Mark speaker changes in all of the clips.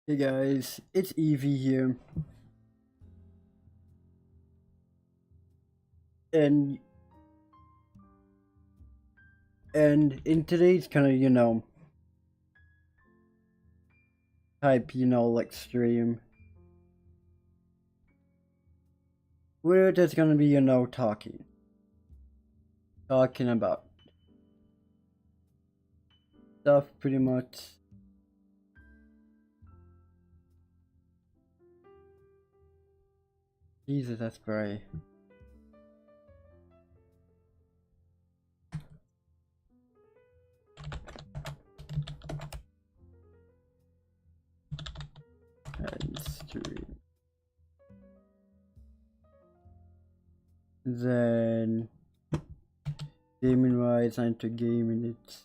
Speaker 1: Hey guys, it's Evie here, and in today's kind of type like stream, we're just gonna be talking about stuff pretty much. Jesus, that's bright. And stream. Then gaming rights, enter gaming it.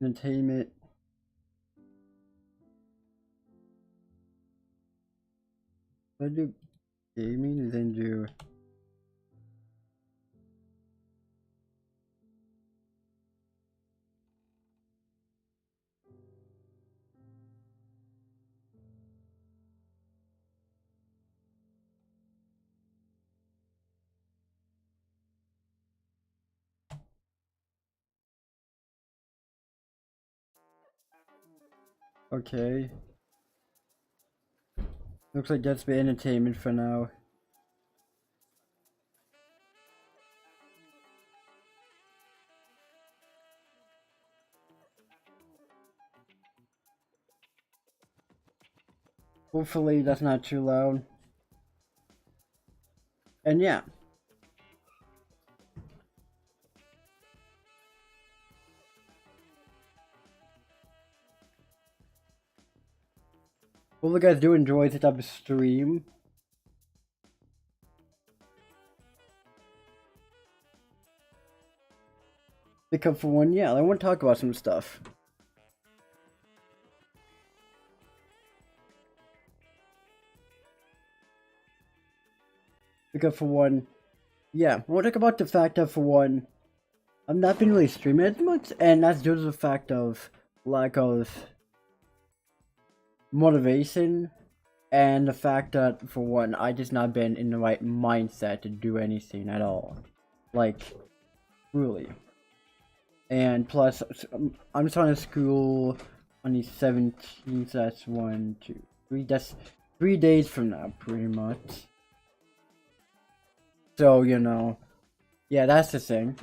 Speaker 1: Entertainment. What do gaming and then do okay. Looks like that's the entertainment for now. Hopefully that's not too loud. And yeah. Hope you guys do enjoy this type of stream. Because for one, yeah, I want to talk about some stuff. Because for one, yeah, I want to talk about the fact that for one, I've not been really streaming as much, and that's due to the fact of lack of motivation, and the fact that for one, I just not been in the right mindset to do anything at all. Like, really. And plus, I'm starting school on the 17th, that's 1, 2, 3, that's 3 days from now, pretty much. So, yeah, that's the thing.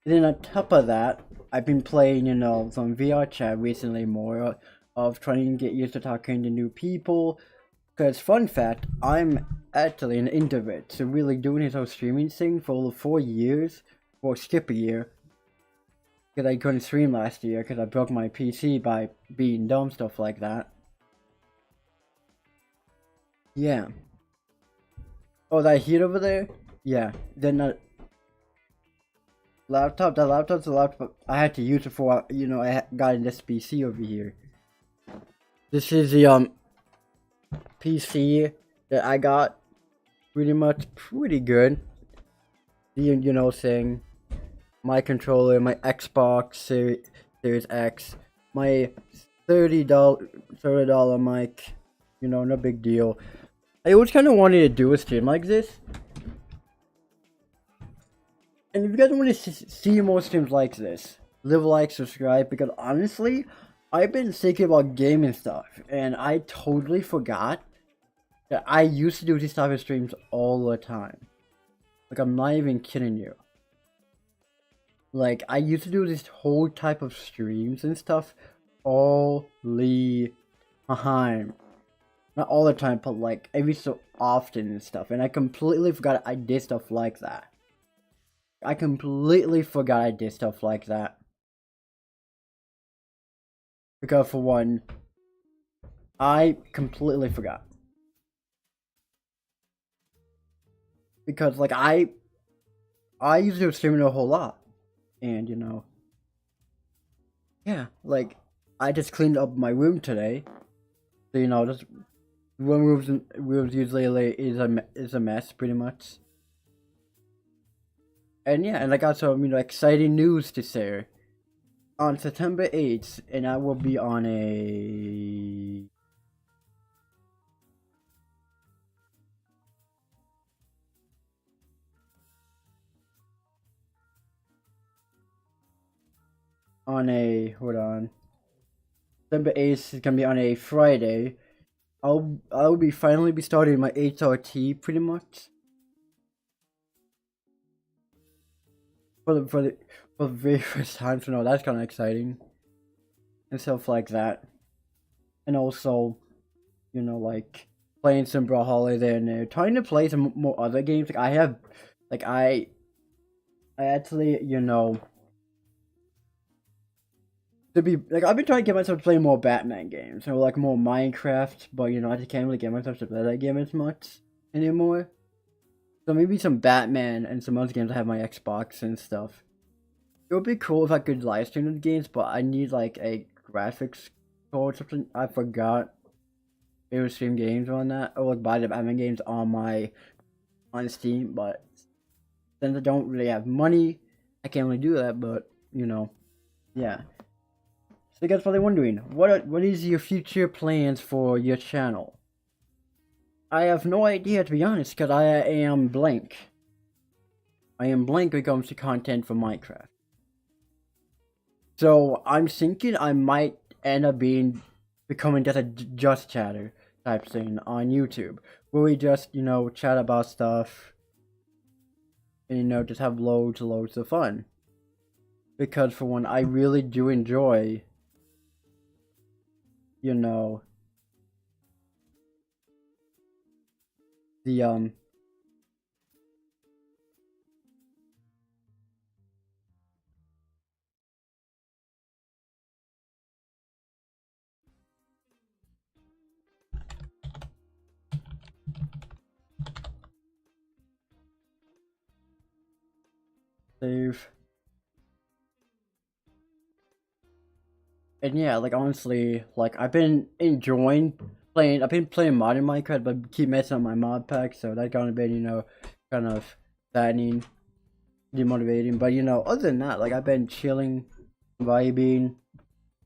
Speaker 1: And then on top of that, I've been playing, some VR chat recently more, of trying to get used to talking to new people. Because, fun fact, I'm actually an introvert, so really doing this whole streaming thing for over 4 years, or skip a year, because I couldn't stream last year because I broke my PC by being dumb, stuff like that. Yeah. Oh, that heat over there? Yeah. Then that laptop's a laptop I had to use it for, I got this PC over here. This is the, PC that I got pretty good. The, thing. My controller, my Xbox Series X, my $30 mic, no big deal. I always kind of wanted to do a stream like this. And if you guys want to see more streams like this, leave a like, subscribe, because honestly, I've been thinking about gaming stuff, and I totally forgot that I used to do these type of streams all the time. Like, I'm not even kidding you. Like, I used to do this whole type of streams and stuff all the time. Not all the time, but like every so often and stuff. And I completely forgot I did stuff like that. I completely forgot I did stuff like that. Because for one, I completely forgot. Because like I used to do streaming a whole lot. And yeah, like I just cleaned up my room today. So, you know, just one room's usually like, is a mess, pretty much. And yeah, and I got some, you know, exciting news to share. On September 8th, and I will be on hold on. September 8th is gonna be on a Friday. I'll be finally be starting my HRT pretty much. For the very first time, so no, that's kinda exciting. And stuff like that. And also, you know, like playing some Brawlhalla there and there. Trying to play some more other games. I actually, you know, to be like, I've been trying to get myself to play more Batman games, or like more Minecraft, but you know, I just can't really get myself to play that game as much anymore. So maybe some Batman and some other games. I have my Xbox and stuff. It would be cool if I could live stream the games, but I need like a graphics card or something. I forgot. It was stream games on that, or like buy the Batman games on Steam, but since I don't really have money, I can't really do that. But you know, yeah. So you guys probably wondering, what is your future plans for your channel? I have no idea, to be honest, because I am blank. I am blank when it comes to content for Minecraft. So I'm thinking I might end up becoming just a just chatter type thing on YouTube, where we just, you know, chat about stuff, and you know, just have loads of fun. Because for one, I really do enjoy, you know, the save. And yeah, like honestly, like I've been enjoying playing. I've been playing modern Minecraft, but keep messing up my mod pack, so that kind of been, you know, kind of saddening, demotivating. But you know, other than that, like I've been chilling, vibing,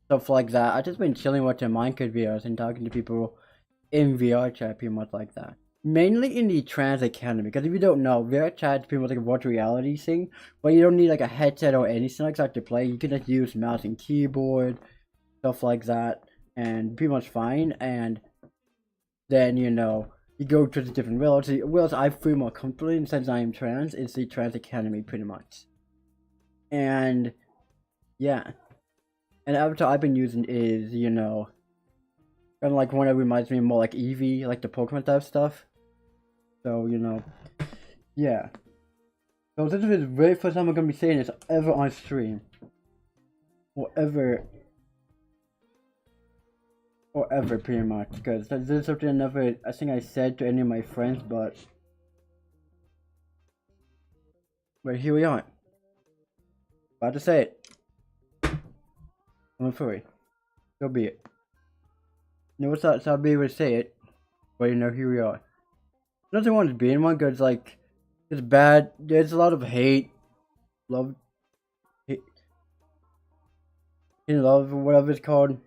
Speaker 1: stuff like that. I just been chilling watching Minecraft videos and talking to people in VR chat, pretty much like that. Mainly in the Trans Academy, because if you don't know, VR chat is pretty much like a virtual reality thing, but you don't need like a headset or anything like that to play. You can just use mouse and keyboard, stuff like that, and pretty much fine. And then, you know, you go to the different worlds. The worlds I feel more comfortable in, since I am trans, is the Trans Academy, pretty much. And yeah, and the avatar I've been using is, you know, kind of like one that reminds me more like Eevee, like the Pokemon type stuff. So, you know, yeah. So this is the very first time I'm gonna be saying this ever on stream, or ever pretty much, because this is something I never, I think I said to any of my friends, but here we are. About to say it. I'm sorry. So be it. No, it's not, so I'll be able to say it, but you know, here we are. Nothing wrong with being one, because like, it's bad. There's a lot of hate, love, hate, love, whatever it's called.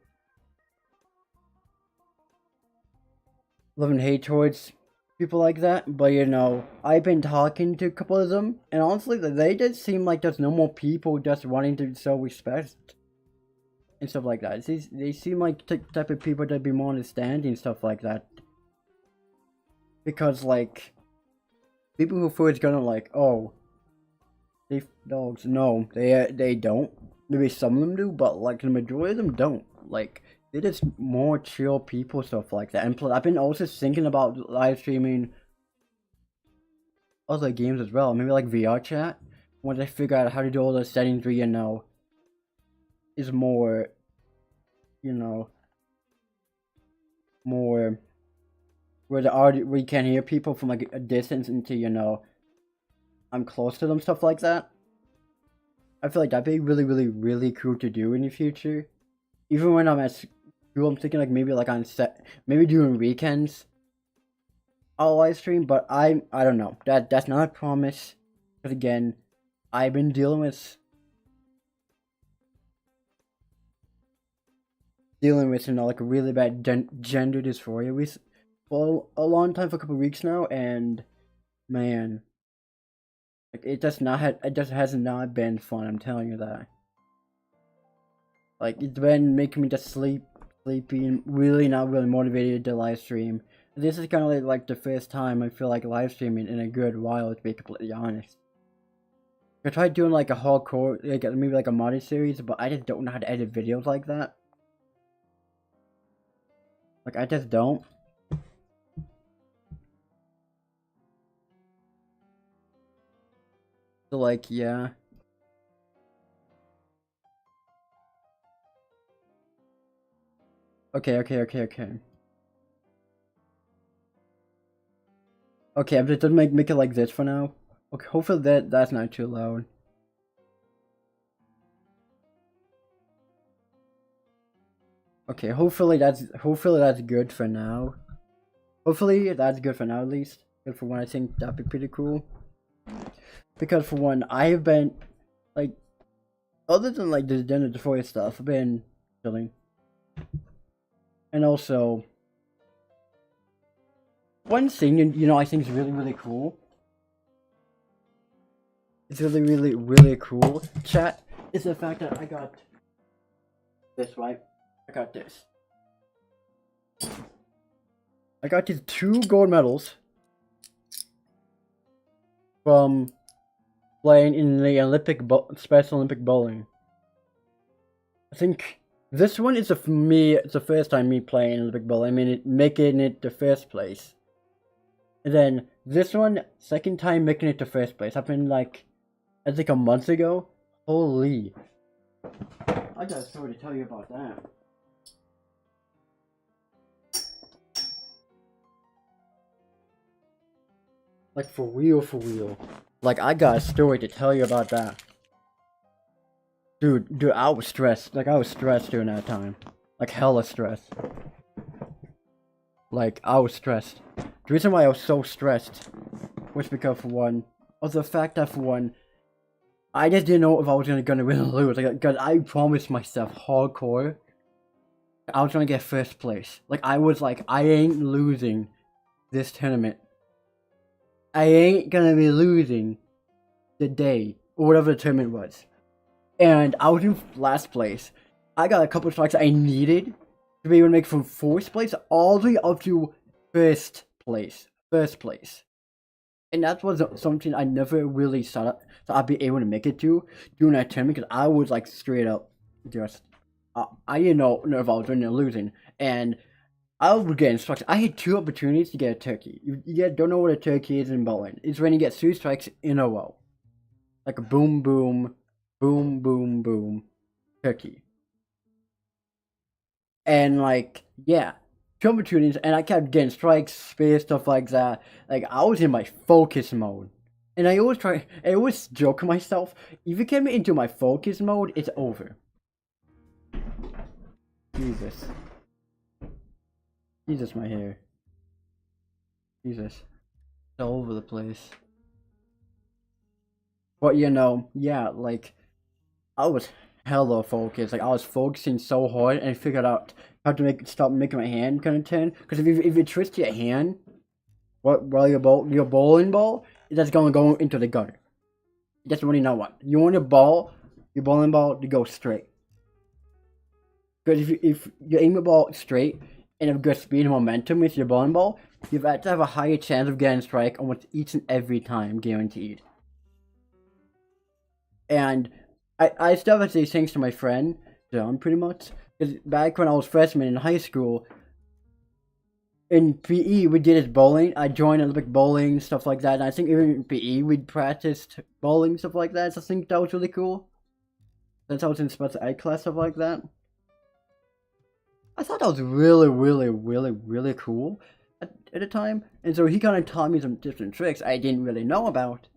Speaker 1: Love and hate towards people like that, but you know, I've been talking to a couple of them, and honestly, they just seem like there's no more people just wanting to show respect and stuff like that. They seem like the type of people that be more understanding and stuff like that. Because like, people who feel it's gonna like, oh, they dogs, no, they don't. Maybe some of them do, but like the majority of them don't. Like, they're just more chill people, stuff like that. And plus, I've been also thinking about live streaming other games as well. Maybe like VR chat. Once I figure out how to do all those settings where, you know, is more, you know, more where the audio, where you can hear people from like a distance into, you know, I'm close to them, stuff like that. I feel like that'd be really cool to do in the future. even when I'm at school, I'm thinking like maybe like on set, maybe doing weekends, I'll live stream. But I don't know. That's not a promise. Because again, I've been dealing with like a really bad gender dysphoria for a long time, for a couple of weeks now, and man, like it just has not been fun. I'm telling you that. Like it's been making me just sleepy, and really not really motivated to live stream. This is kind of like the first time I feel like live streaming in a good while, to be completely honest. I tried doing like a hardcore, like maybe like a modded series, but I just don't know how to edit videos like that. Like I just don't. So like yeah. Okay. Okay, I'm just make it like this for now. Okay, hopefully that's not too loud. Okay, hopefully that's good for now. Hopefully that's good for now, at least. Good for one, I think that'd be pretty cool. Because for one, I have been like, other than like the gender dysphoria stuff, I've been chilling. And also, one thing you know I think is really cool. It's really cool, chat, is the fact that I got this, right? I got this. I got these 2 gold medals from playing in the Special Olympic bowling. I think this one is for me. It's the first time me playing Olympic bowling. I mean, making it the first place. And then this one, second time making it the first place. Happened like, I think a month ago. Holy! I got a story to tell you about that. Like for real. Like I got a story to tell you about that. Dude, I was stressed. Like I was stressed during that time. Like hella stressed. Like I was stressed. The reason why I was so stressed was because for one, of the fact that for one, I just didn't know if I was gonna win or lose. Like, cause I promised myself hardcore, I was gonna get first place. Like I was like, I ain't losing this tournament. I ain't gonna be losing the day or whatever the tournament was. And I was in last place. I got a couple of strikes I needed to be able to make from 4th place all the way up to first place. And that was something I never really thought I'd be able to make it to during that tournament, because I was like straight up just, I didn't know if I was winning or losing. And I was getting strikes. I had 2 opportunities to get a turkey. You don't know what a turkey is in bowling. It's when you get 3 strikes in a row. Like a boom, boom, boom, boom, boom, turkey. And like, yeah, 2 opportunities, and I kept getting strikes, space, stuff like that. Like, I was in my focus mode. And I always joke to myself, if you get me into my focus mode, it's over. Jesus, my hair. Jesus. It's all over the place. But you know, yeah, like, I was hella focused. Like, I was focusing so hard, and I figured out how to stop making my hand kind of turn. Because if you twist your hand, while your bowling ball, that's gonna go into the gutter. That's what you know what. You want your bowling ball to go straight. Because if you aim the ball straight and have good speed and momentum with your bowling ball, you've got to have a higher chance of getting a strike almost each and every time, guaranteed. And I still have to say thanks to my friend, John, pretty much. Because back when I was freshman in high school, in PE, we did this bowling. I joined Olympic bowling, stuff like that. And I think even in PE, we practiced bowling, stuff like that. So I think that was really cool. Since I was in special ed class, stuff like that. I thought that was really cool at the time. And so he kind of taught me some different tricks I didn't really know about.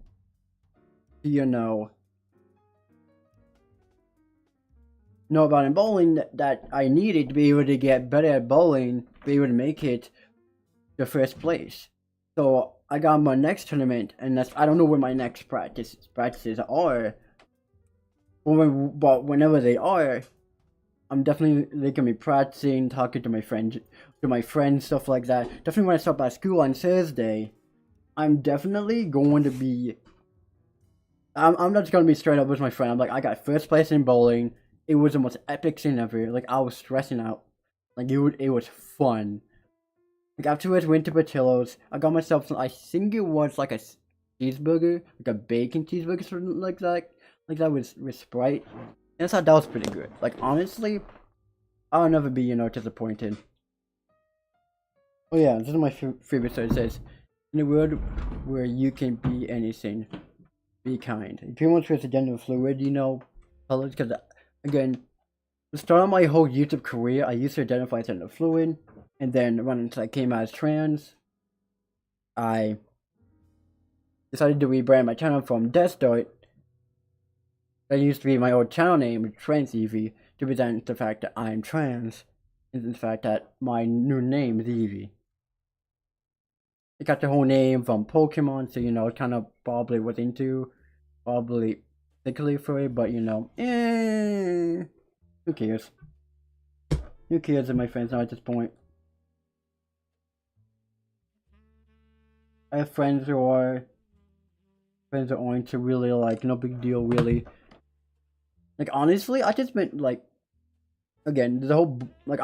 Speaker 1: You know. know about in bowling that I needed to be able to get better at bowling, be able to make it to first place. So I got my next tournament, and I don't know where my next practices are, but whenever they are, I'm definitely gonna be practicing, talking to my friends, stuff like that. Definitely when I start back school on Thursday, I'm definitely going to be. I'm not just gonna be straight up with my friend. I'm like, I got first place in bowling. It was the most epic thing ever. Like I was stressing out. Like it was fun. Like afterwards, went to Patillo's. I got myself some. I think it was like a cheeseburger, like a bacon cheeseburger, something like that. Like that with Sprite. And I thought that was pretty good. Like honestly, I'll never be disappointed. Oh yeah, this is my favorite story. It says, in a world where you can be anything, be kind. It pretty much was a gender fluid, colors. Because again, the start of my whole YouTube career, I used to identify as gender fluid, and then when I came out as trans, I decided to rebrand my channel from Desktart, that used to be my old channel name, Trans Eevee, to present the fact that I'm trans, and the fact that my new name is Eevee. It got the whole name from Pokemon, so it kind of probably was into, probably particularly for it, but who cares? Who cares if my friends now at this point? I have friends who aren't to really like, no big deal really. Like honestly, I just meant like, again, the whole like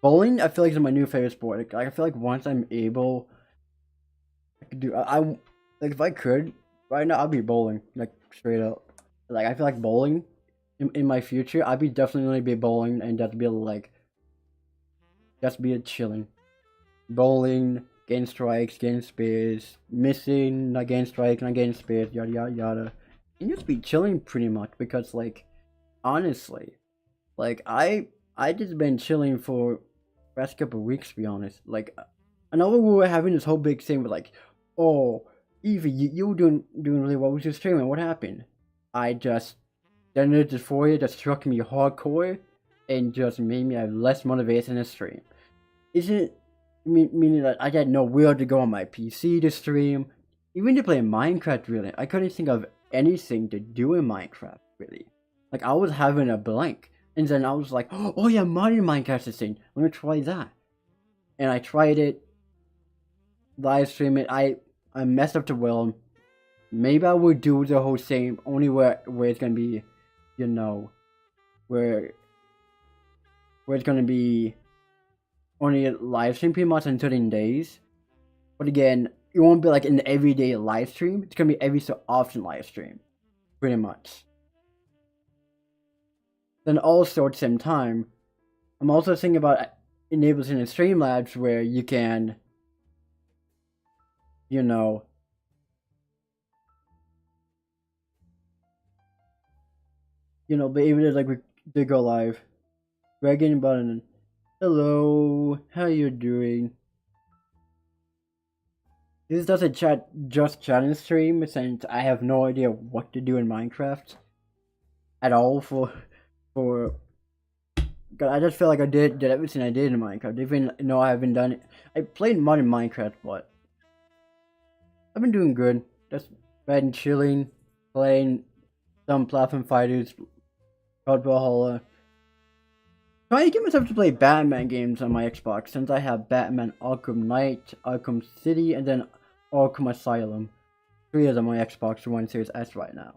Speaker 1: bowling. I feel like is my new favorite sport. Like I feel like once I'm able, I could do. I like if I could right now, I'd be bowling like straight up. Like I feel like bowling in my future, I'd be definitely be bowling and just be like, just be a chilling, bowling, getting strikes, getting spears, missing, not getting strikes, not getting spears, yada yada yada. And just be chilling pretty much because like honestly, like I just been chilling for the past couple of weeks to be honest. Like I know we were having this whole big thing with like, oh Eevee, you were doing really well with your streaming. What happened? I just then the dysphoria just struck me hardcore and just made me have less motivation to stream. Isn't it meaning that I had nowhere to go on my PC to stream, even to play Minecraft really. I couldn't think of anything to do in Minecraft really. Like I was having a blank, and then I was like, oh yeah, Mario Minecraft is thing. Let me try that, and I tried it, live stream it. I messed up the will. Maybe I would do the whole thing only where it's gonna be, where it's gonna be only a live stream pretty much in 13 days. But again, it won't be like an everyday live stream. It's gonna be every so often live stream, pretty much. Then also at the same time, I'm also thinking about enabling a Streamlabs where you can, be able to like to go live. Dragon button. Hello, how you doing? This is just chatting stream since I have no idea what to do in Minecraft at all for God, I just feel like I did everything I did in Minecraft. Even though I haven't done it. I played modern Minecraft, but I've been doing good. Just been chilling, playing some platform fighters, called Valhalla. Trying to get myself to play Batman games on my Xbox since I have Batman Arkham Knight, Arkham City, and then Arkham Asylum. 3 of them on my Xbox One Series S right now.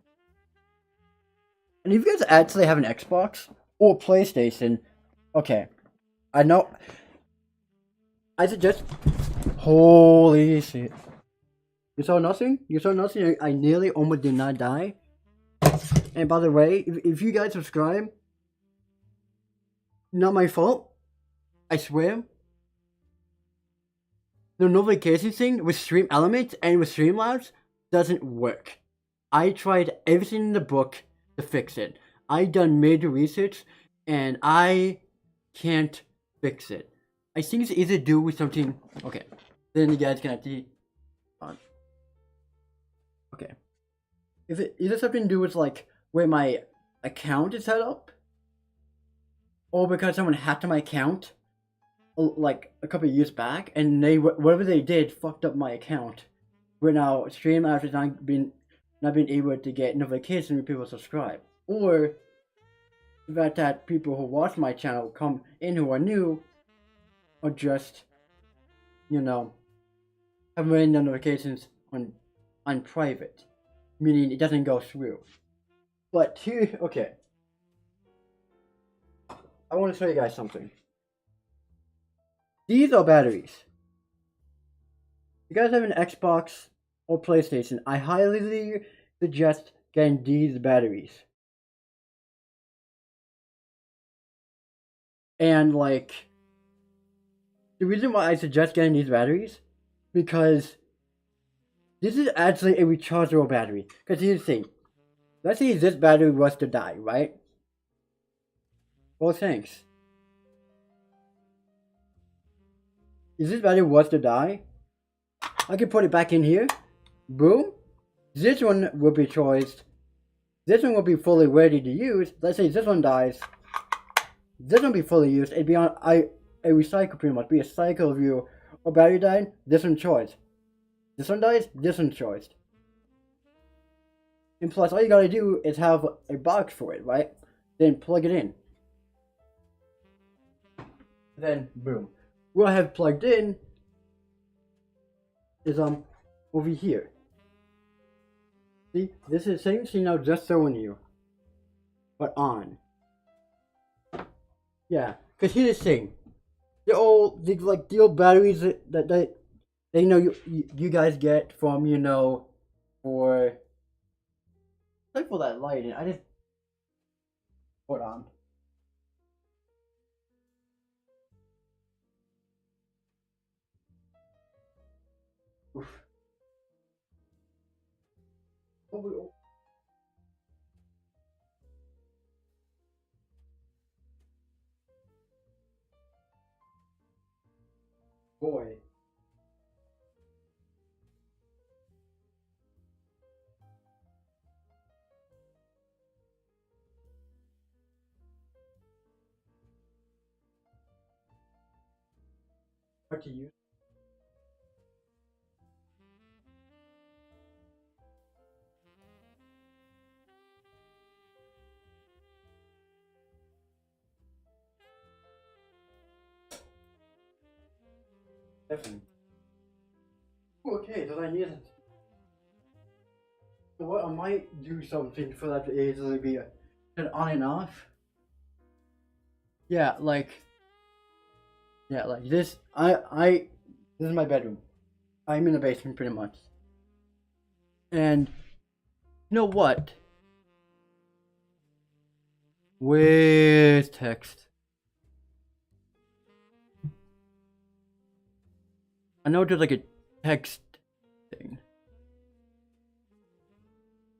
Speaker 1: And if you guys actually have an Xbox or PlayStation, okay, I know. I suggest. Holy shit! You saw nothing? You saw nothing? I nearly almost did not die. And by the way, if you guys subscribe, not my fault. I swear. The notification thing with Stream Elements and with Streamlabs doesn't work. I tried everything in the book to fix it. I done major research and I can't fix it. I think it's either to do with something. Okay, then you guys can actually. Okay, if it either something to do with like where my account is set up, or because someone hacked my account like a couple of years back, and they whatever they did fucked up my account. We're now stream after not being able to get notifications when people subscribe, or the fact that people who watch my channel come in who are new, or just, you know, have running notifications on private, meaning it doesn't go through. But here, okay, I want to show you guys something. These are batteries. If you guys have an Xbox or PlayStation, I highly suggest getting these batteries. And like, the reason why I suggest getting these batteries, because this is actually a rechargeable battery. Because here's the thing, let's say this battery was to die, right? Well, thanks. If this battery was to die, I can put it back in here. Boom. This one will be choiced. This one will be fully ready to use. Let's say this one dies. This one will be fully used. It'd be on a recycle, pretty much. Be a cycle of you. Or battery died, this one choiced. This one dies, this one choiced. And plus, all you gotta do is have a box for it, right? Then plug it in. Then boom. What I have plugged in is over here. See, this is the same thing I was just showing you, but on. Yeah, cause here's the thing, these like the old batteries that they know you guys get from, you know, for like for that lighting. I just hold on. Oof. Oh, boy. What to use? Definitely. Okay, so I need it. What I might do something for that to easily be an on and off. Yeah, like this. This is my bedroom. I'm in the basement pretty much. And you know what? Where's text? I know there's like a text thing.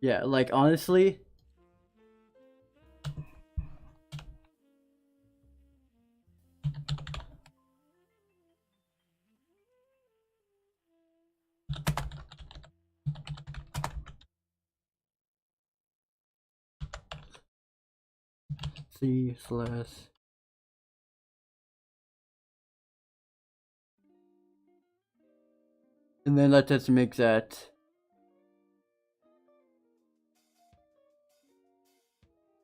Speaker 1: Yeah, like honestly. C/. And then let's just make that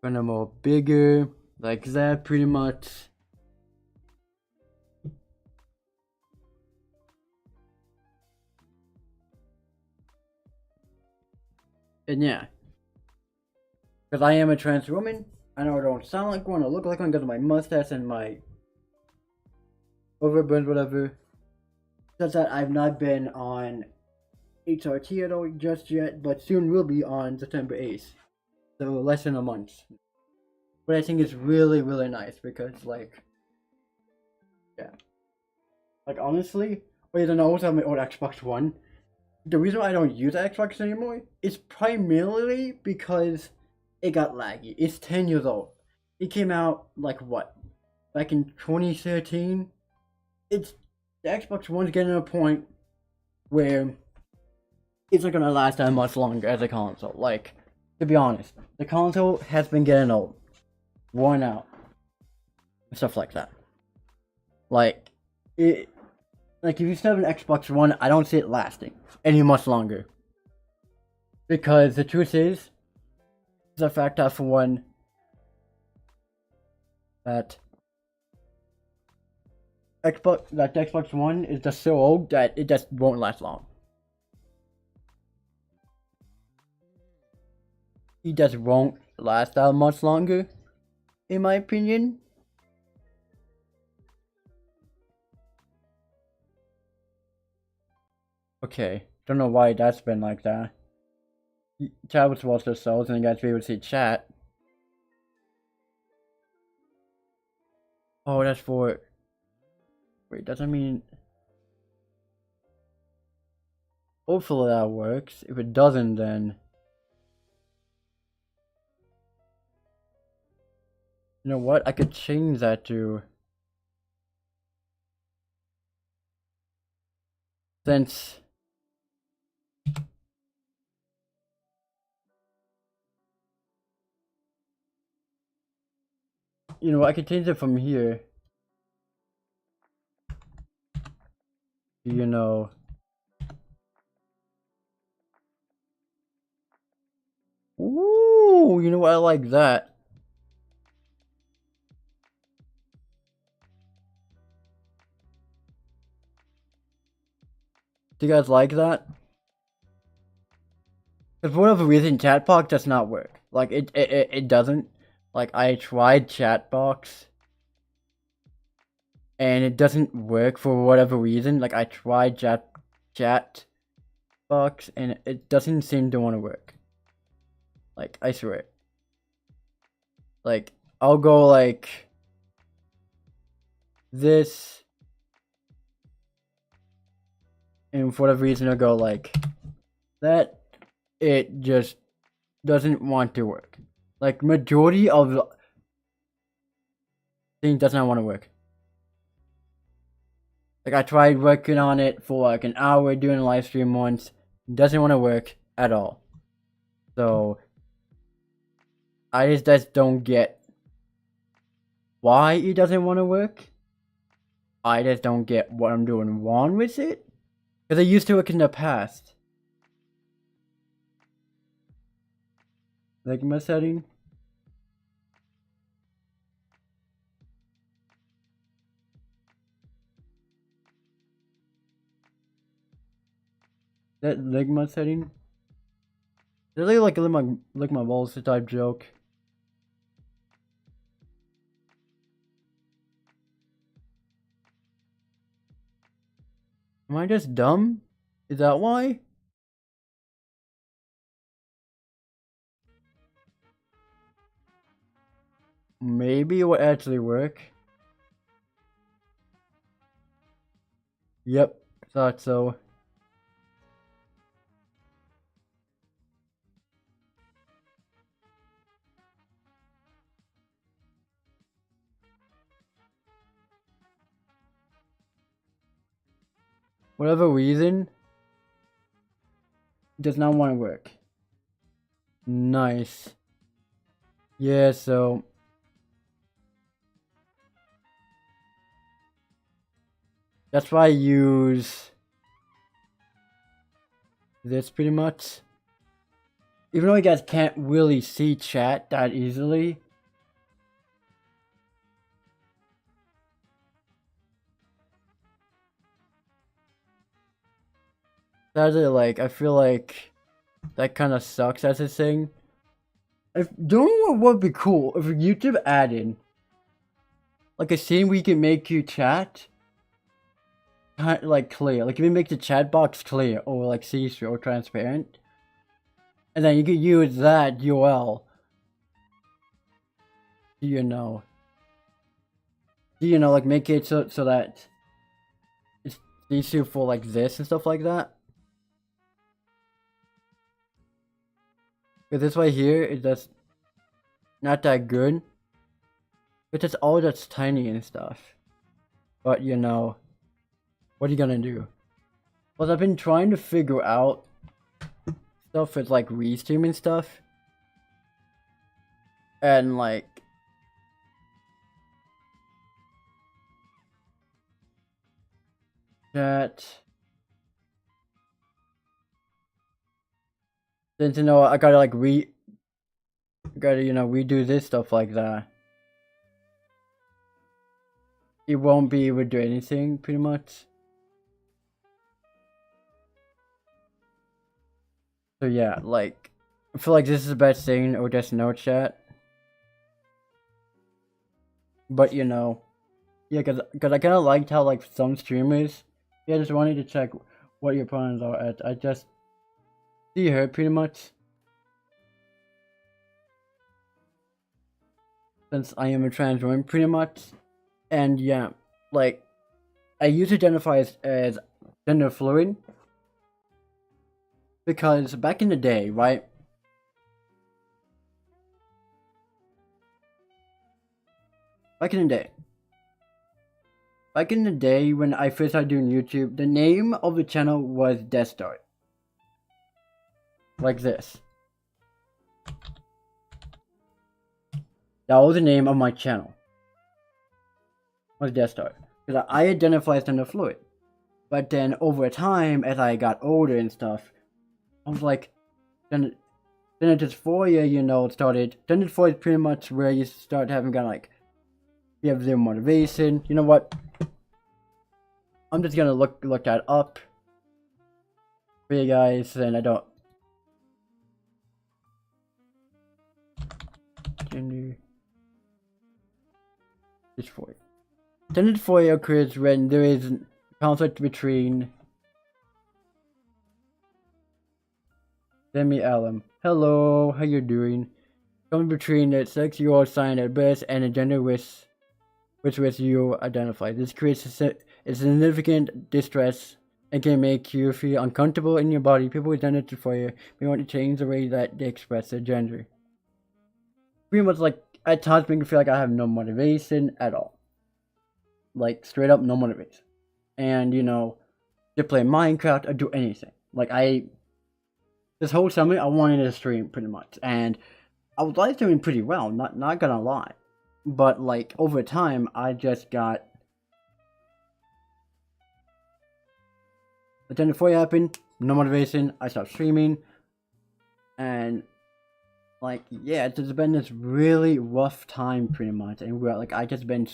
Speaker 1: kind of more bigger, like that pretty much. And yeah, because I am a trans woman, I know I don't sound like one, I look like one because of my mustache and my overburns, whatever. Such that I've not been on HRT at all just yet, but soon will be on September 8th. So less than a month. But I think it's really, really nice because, like, yeah. Like, honestly, wait, I always have my old Xbox One. The reason why I don't use Xbox anymore is primarily because it got laggy. It's 10 years old. It came out, like, what? Back in 2013? The Xbox One's getting to a point where it's not gonna last that much longer as a console. Like, To be honest, the console has been getting old, worn out, and stuff like that. Like, it, like if you still have an Xbox One, I don't see it lasting any much longer. Because the truth is the fact that for one, that Xbox One is just so old that it just won't last long. It just won't last that much longer, in my opinion. Okay, don't know why that's been like that. Chat was watch the cells and you guys be able to see chat. Oh, that's for. Wait, doesn't mean. Hopefully that works. If it doesn't, then. You know what? I could change that to. Since. You know, I could change it from here. You know. Ooh, you know what? I like that. Do you guys like that? Because for whatever reason, Chatbox does not work. Like, it doesn't. Like, I tried Chatbox. And it doesn't work for whatever reason. Like, I tried Chatbox, and it doesn't seem to want to work. Like, I swear. Like, I'll go, like, this. And for whatever reason, I'll go, like, that. It just doesn't want to work. Like, majority of things does not want to work. Like, I tried working on it for like an hour doing a live stream once. It doesn't want to work at all. So, I just don't get why it doesn't want to work. I just don't get what I'm doing wrong with it. Because I used to work in the past. Like my setting. That Ligma setting. Really like my balls type joke. Am I just dumb? Is that why? Maybe it will actually work. Yep, thought so. Whatever reason, does not want to work. Nice. Yeah, so that's why I use this pretty much. Even though you guys can't really see chat that easily. That's it, like, I feel like that kind of sucks as a thing. If don't know what would be cool if YouTube added like a scene where you can make you chat kind of like clear, like if you make the chat box clear or like see-through or transparent, and then you can use that UL. You know, like make it so that it's see-through for like this and stuff like that. Because this right here is just not that good. It's just all that's tiny and stuff. But you know, what are you gonna do? Well, I've been trying to figure out stuff with like restream and stuff. And like, that, since I gotta like redo this stuff like that. It won't be able to do anything pretty much. So yeah, like, I feel like this is the best thing, or just no chat. But yeah, cause I kind of liked how like some streamers, yeah, just wanted to check what your plans are at. I just see her pretty much, since I am a trans woman pretty much, and yeah, like I used to identify as gender fluid because back in the day, right? Back in the day when I first started doing YouTube, the name of the channel was Death Star. Like this. That was the name of my channel. Was Death Star. Because I identify as gender fluid. But then over time, as I got older and stuff, I was like, then dysphoria, started. Then dysphoria is pretty much where you start having kind of like, you have zero motivation. You know what? I'm just gonna look that up for you guys, and I don't. Gender dysphoria. Gender dysphoria occurs when there is conflict between Demi Allen. Hello, how you doing? Conflict between the sex you are assigned at birth and the gender with you identify. This creates a significant distress and can make you feel uncomfortable in your body. People with gender dysphoria may want to change the way that they express their gender. Pretty much like at times make me feel like I have no motivation at all. Like straight up no motivation. And to play Minecraft or do anything. Like this whole summer I wanted to stream pretty much, and I was live streaming pretty well, not gonna lie. But like over time I just got the gender dysphoria happened, no motivation, I stopped streaming, and like yeah, it's just been this really rough time pretty much, and I just been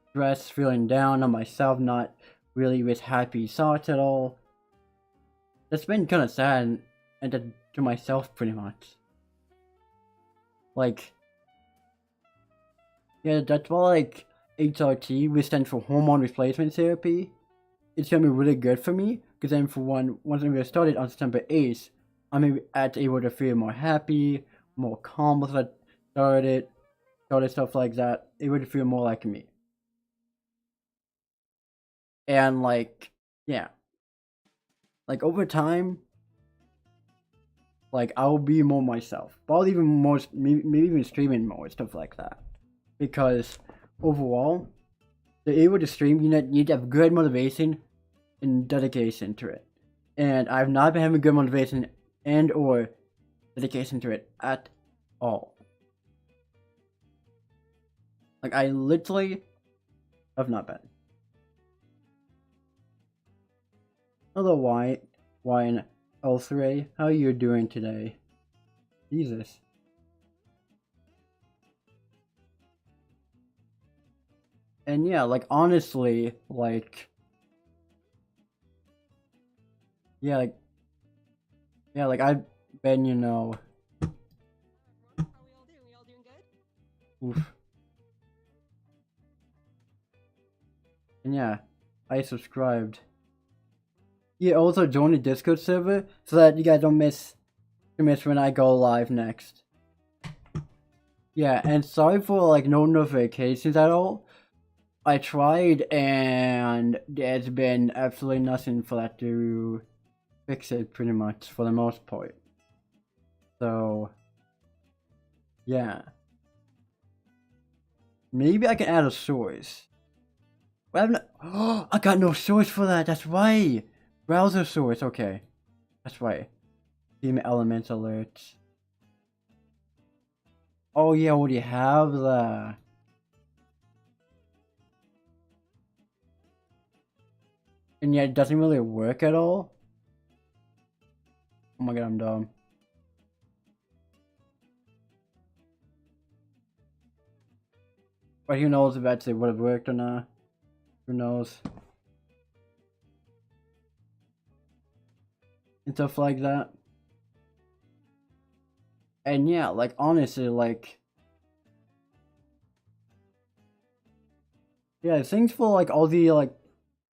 Speaker 1: stressed, feeling down on myself, not really with happy thoughts at all. It's been kind of sad and to myself pretty much. Like yeah, that's why like HRT, which stands for hormone replacement therapy, it's gonna be really good for me, because then for once I started on September 8th, I'm able to feel more happy, more calm once I started stuff like that. It would feel more like me. And like, yeah. Like over time, like I'll be more myself. Probably even more, maybe even streaming more, stuff like that. Because overall, to be able to stream, you need to have good motivation and dedication to it. And I've not been having good motivation and or dedication to it at all. Like I literally have not been. Hello Wine L3, how are you doing today? Jesus. And yeah, like honestly, like yeah, like I've been,
Speaker 2: How are we all doing? We all doing good?
Speaker 1: Oof. And yeah, I subscribed. Yeah, also join the Discord server so that you guys don't miss when I go live next. Yeah, and sorry for like no notifications at all. I tried and there's been absolutely nothing for that to fix it pretty much for the most part. So yeah. Maybe I can add a source. But I got no source for that, that's right! Browser source, okay. That's right. Team elements alerts. Oh yeah, what do you have there? And yet it doesn't really work at all? Oh my god, I'm dumb. But who knows if actually would have worked or not? Who knows? And stuff like that. And yeah, like honestly, like yeah, thanks for like all the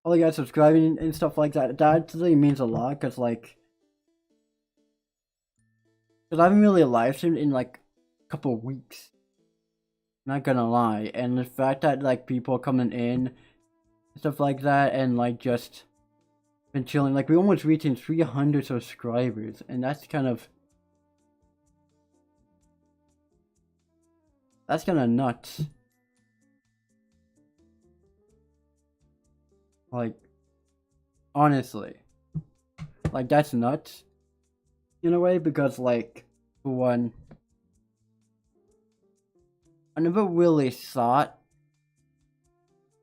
Speaker 1: guys subscribing and stuff like that. That actually means a lot because I haven't really live streamed in like a couple of weeks. Not gonna lie, and the fact that like people are coming in, stuff like that, and like just been chilling. Like we almost reaching 300 subscribers, and that's kind of nuts. Like honestly, like that's nuts in a way because like for one, I never really thought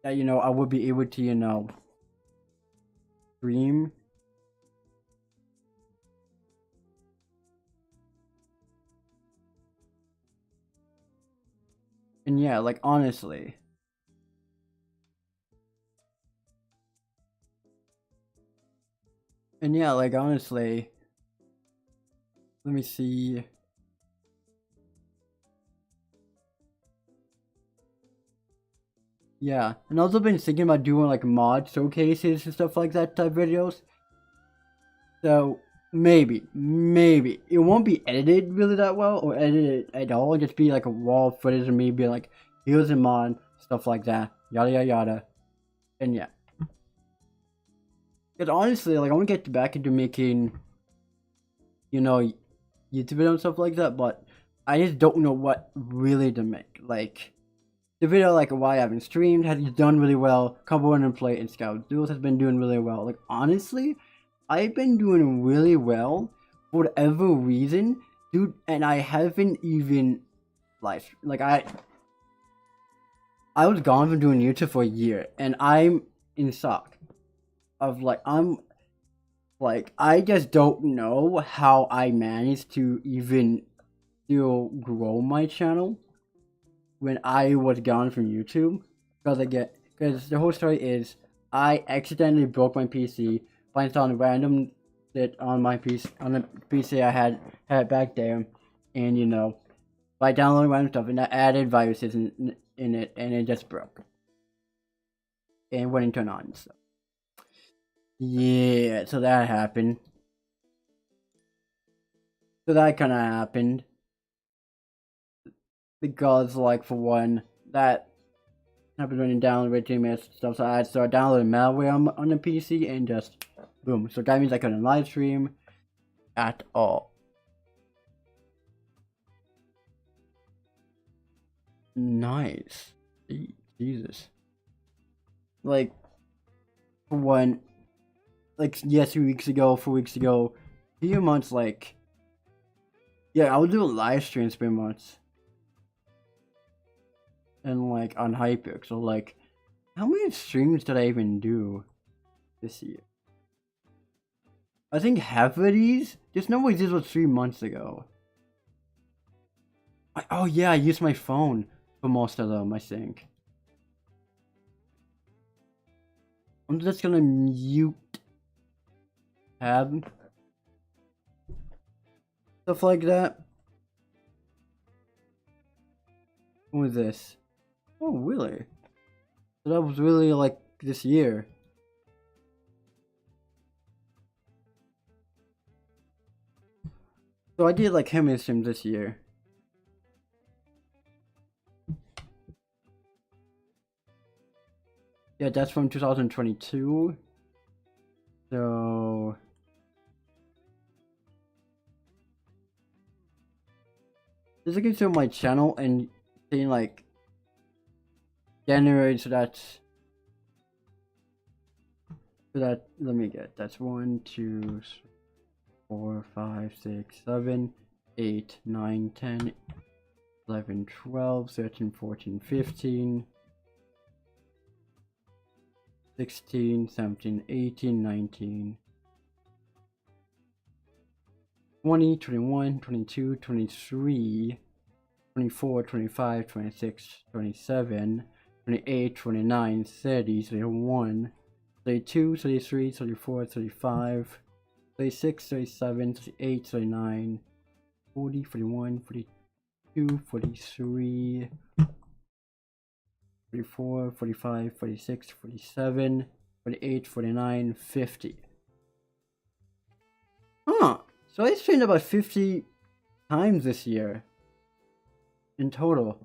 Speaker 1: that I would be able to stream. And yeah, like honestly. And yeah, like honestly. Let me see. Yeah, and also been thinking about doing like mod showcases and stuff like that type videos. So maybe it won't be edited really that well or edited at all. It'll just be like a raw footage of me being like, here's a mod, stuff like that, yada yada yada, and yeah. Because honestly, like I want to get back into making, YouTube videos and stuff like that, but I just don't know what really to make. Like the video like why I haven't streamed has done really well. Combo and play and scout duels has been doing really well. Like honestly, I've been doing really well for whatever reason, dude, and I haven't even like I was gone from doing YouTube for a year, and I'm in shock of I just don't know how I managed to even still grow my channel when I was gone from YouTube. Because the whole story is I accidentally broke my PC by installing random shit on my PC on the PC I had back there, and by downloading random stuff, and I added viruses in it, and it just broke and wouldn't turn on. So yeah, so that happened. So that kind of happened because, like, for one, that happened when you download JMS stuff. So I started downloading malware on the PC and just boom. So that means I couldn't live stream at all. Nice. Jesus. Like, for one, like, yeah, 3 weeks ago, 4 weeks ago, few months, like, yeah, I would do a live stream pretty much. And, like, on Hypixel, like, how many streams did I even do this year? I think half of these, there's no way this was 3 months ago. Oh yeah, I used my phone for most of them, I think. I'm just gonna mute tab. Stuff like that. What was this? Oh really? So that was really like this year. So I did like Hemi stream this year. Yeah, that's from 2022. So just looking through my channel and seeing like January, so that's let me get, that's 1, 2, 4, 5, 6, 7, 8, 9, 10. 11, 12, 13, 14, 15, 16, 17, 18, 19, 20, 21, 22, 23, 24, 25, 26, 27, 28, 29, 30, 31, 32, 33, 34, 35, 36, 37, 38, 39, 40, 41, 42, 43, 44, 45, 46, 47, 48, 49, 50. Huh. So I streamed about 50 times this year. In total.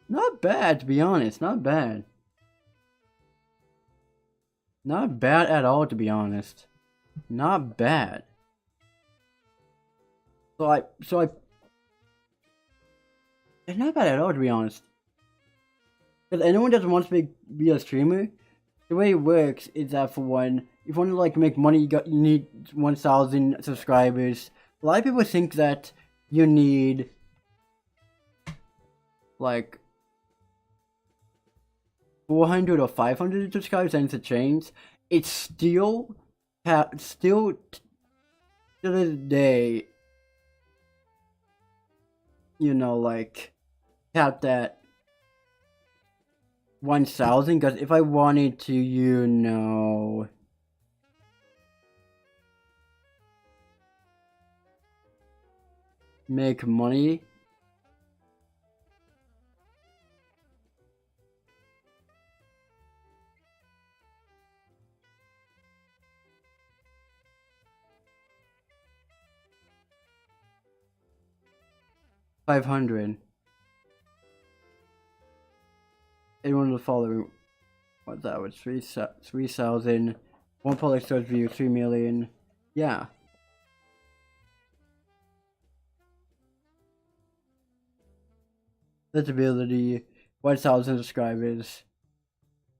Speaker 1: Not bad, to be honest. Not bad. Not bad at all, to be honest. Not bad. It's not bad at all, to be honest. Because anyone that wants to be a streamer, the way it works is that for one, if you want to like make money, you need 1,000 subscribers. A lot of people think that you need like 400 or 500 subscribers, and to change. It's still to this day, you know, like capped at 1,000. Because if I wanted to, you know, make money, $500. Anyone will follow. What's that? Was 3,000. One public search view, 3 million. Yeah. Visibility, 1,000 subscribers.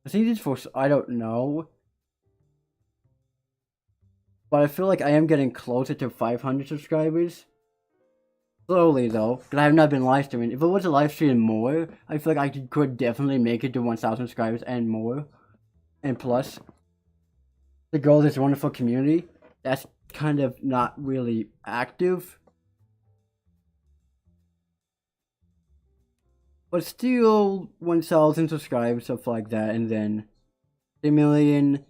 Speaker 1: I think it's for, I don't know. But I feel like I am getting closer to 500 subscribers. Slowly though, because I have not been live streaming. If it was a live stream more, I feel like I could definitely make it to 1,000 subscribers and more. And plus, the goal of this wonderful community, that's kind of not really active. But still, 1,000 subscribers, stuff like that, and then 3 million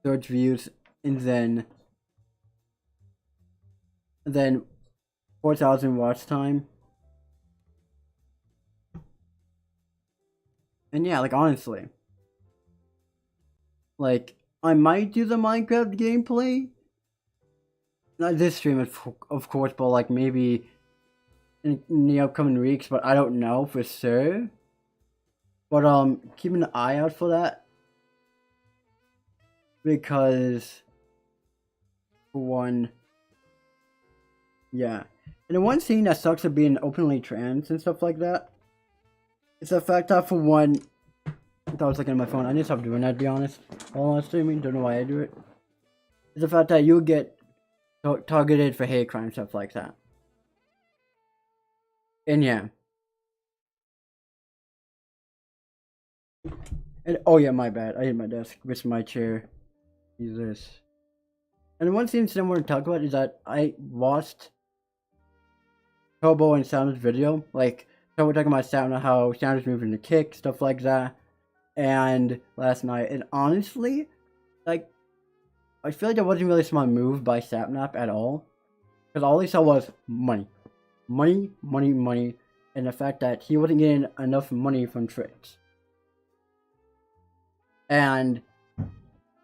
Speaker 1: search views, and then 4,000 watch time. And yeah, like honestly, like I might do the Minecraft gameplay. Not this stream, of course, but like maybe in the upcoming weeks. But I don't know for sure. But keep an eye out for that, because for one, yeah. And the one thing that sucks of being openly trans and stuff like that, it's the fact that for one, I thought I was looking at my phone. I need to stop doing that, to be honest. While I'm streaming, don't know why I do it. It's the fact that you get targeted for hate crime, stuff like that. And yeah. And oh yeah, my bad. I hit my desk with my chair. Jesus. And one thing I want to talk about is that I watched Turbo and Sound's video. Like, so we're talking about Sound, how Sound is moving to kick, stuff like that. And last night, and honestly, like, I feel like that wasn't really a smart move by Sapnap at all. Because all he saw was money. Money, money, money. And the fact that he wasn't getting enough money from tricks. And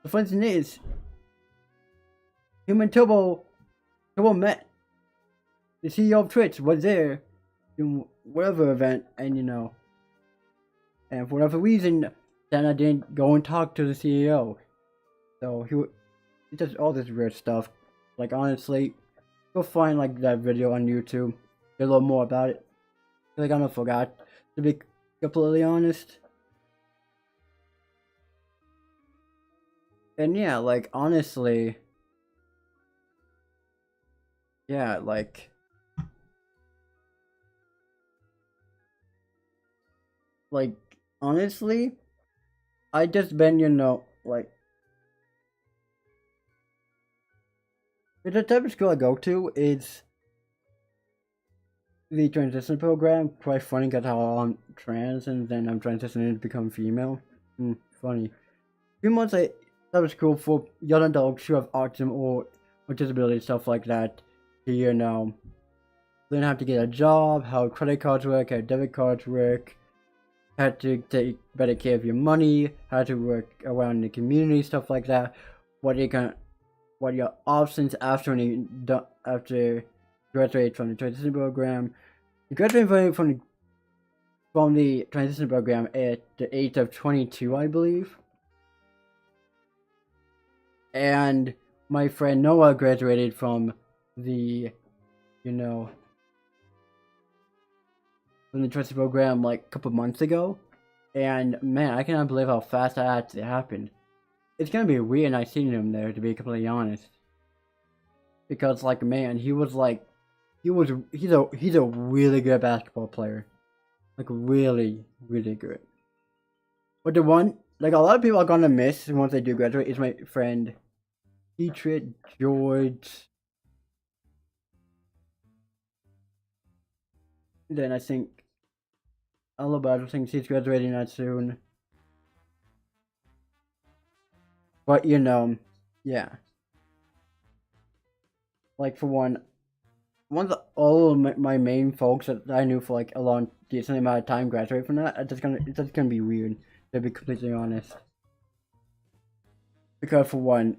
Speaker 1: the funny thing is, him and Turbo met. The CEO of Twitch was there in whatever event, and you know, and for whatever reason, Santa didn't go and talk to the CEO. So he does all this weird stuff. Like honestly, go find like that video on YouTube. Get a little more about it. I feel like I almost forgot, to be completely honest. And yeah, like honestly, yeah, like like, honestly, I just been, like, the type of school I go to is the transition program. Quite funny because how I'm trans and then I'm transitioning to become female. Funny. 3 months I type of school for young adults who have autism or disability, stuff like that. To, learn how to get a job, how credit cards work, how debit cards work, how to take better care of your money, how to work around the community, stuff like that. What your options after after graduate from the transition program. You graduate from the transition program at the age of 22, I believe. And my friend Noah graduated from the, from the transition program like a couple months ago. And man, I cannot believe how fast that actually happened. It's gonna be weird not seeing him there, to be completely honest. Because like, man, he's a really good basketball player. Like, really, really good. But the one, like, a lot of people are gonna miss once they do graduate is my friend Dietrich George. Then I think Alabama thinks he's graduating that soon. But yeah. Like, for one of all of my main folks that I knew for like a long decent amount of time graduate from that, it's just gonna be weird, to be completely honest. Because for one,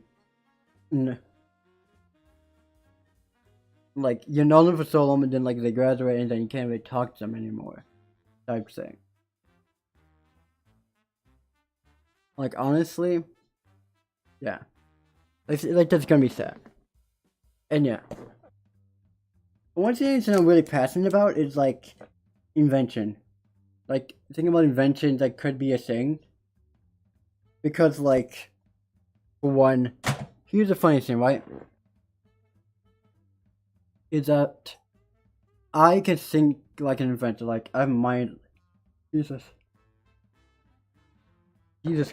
Speaker 1: like, you're known them for so long, and then like they graduate and then you can't really talk to them anymore, type thing. Like, honestly, yeah, like that's gonna be sad. And yeah, one thing that I'm really passionate about is like invention. Like, thinking about inventions that could be a thing. Because like, for one, here's the funny thing, right? Is that I can think like an inventor. Like, I have mind. Jesus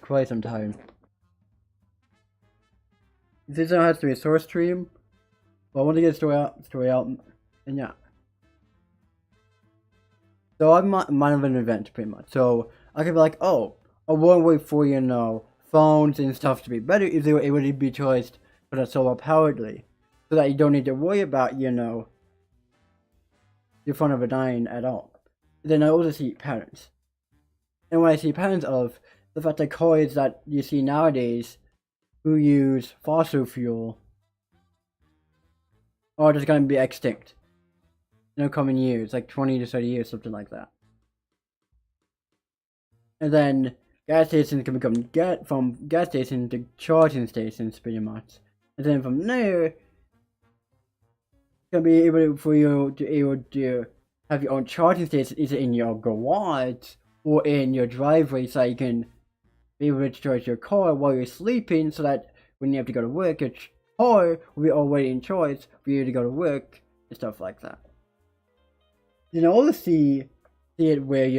Speaker 1: Christ, I'm tired. This now has to be a source stream. But I want to get a story out, and yeah. So I'm mind of an event, pretty much. So I could be like, oh, a one way for, phones and stuff to be better if they were able to be choiced for the solar poweredly. So that you don't need to worry about, your phone ever dying at all. Then I also see patterns. And when I see patterns of the fact that cars that you see nowadays who use fossil fuel are just going to be extinct in the coming years, like 20 to 30 years, something like that. And then gas stations can become from gas stations to charging stations, pretty much. And then from there, can be able for you to have your own charging station either in your garage or in your driveway, so you can be able to charge your car while you're sleeping, so that when you have to go to work, your car will be already in charge for you to go to work and stuff like that. Also see it where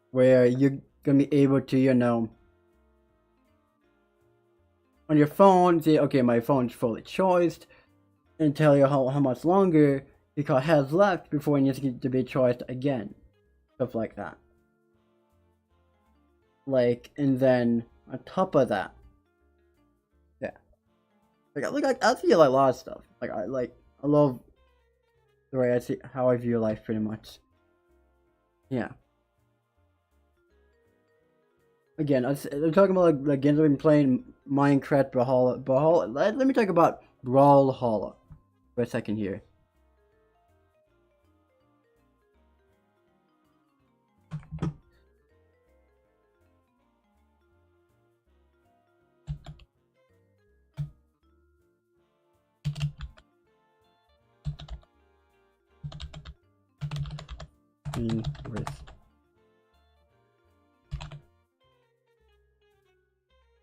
Speaker 1: where you're gonna be able to on your phone say, okay, my phone's fully charged, and tell you how much longer the car has left before it needs to be charged again, stuff like that. Like, and then on top of that, yeah, like I see like a lot of stuff. I love the way I see how I view life, pretty much. Yeah. Again, I'm talking about like games I've been playing. Minecraft, Brawlhalla. Let me talk about Brawlhalla for a second here. Okay. So here, so, like, I see like a lot of stuff. I love the way I see how I view life, pretty much. Yeah. Again, I'm talking about like games I've been playing. Minecraft, Brawlhalla. Let me talk about Brawlhalla for a second here.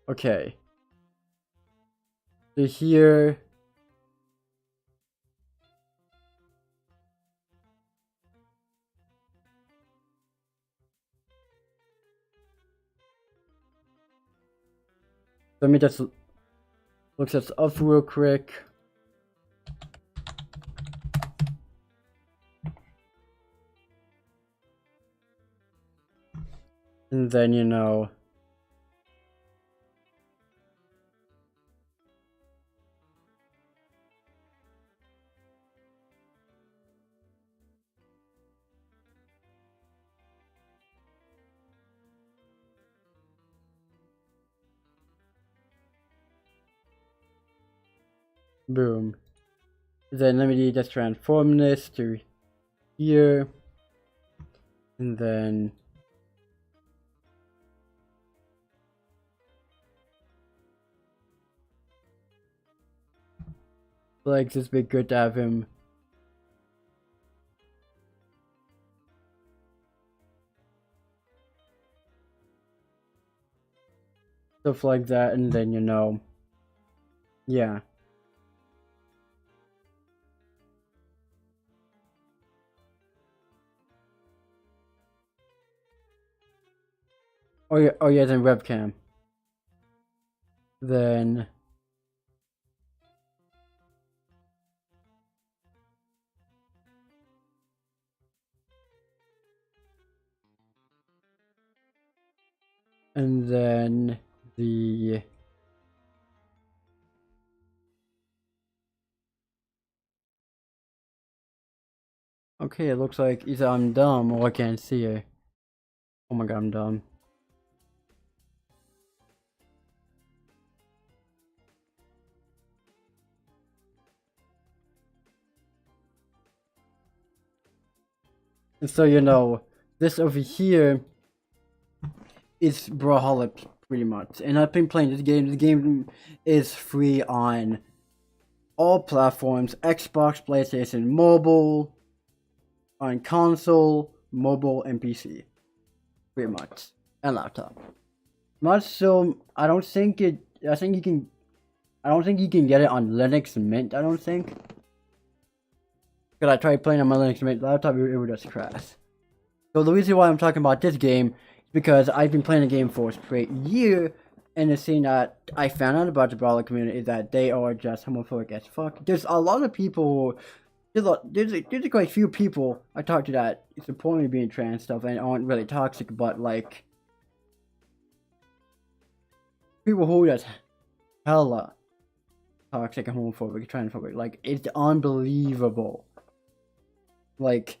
Speaker 1: Okay. So here Let me just look this up real quick. And then, you know, boom. Then let me just transform this to here. And then like this be good to have him. Stuff like that, and then, you know, yeah. Oh yeah, then webcam. Then and then the okay, it looks like either I'm dumb or I can't see it. Oh my god, I'm dumb. And so, you know, this over here is Brawlhalla pretty much. And I've been playing this game. The game is free on all platforms: Xbox, PlayStation, mobile, on console, mobile, and PC. Pretty much. And laptop. Not so, I don't think you can get it on Linux Mint, I don't think. Because I tried playing on my Linux Mint laptop, it would just crash. So the reason why I'm talking about this game is because I've been playing the game for a straight year, and the thing that I found out about the Brawler community is that they are just homophobic as fuck. There's a lot of people, there's quite a few people I talked to that support me being trans stuff and aren't really toxic, but like, people who are just hella toxic and homophobic, transphobic, like, it's unbelievable. Like,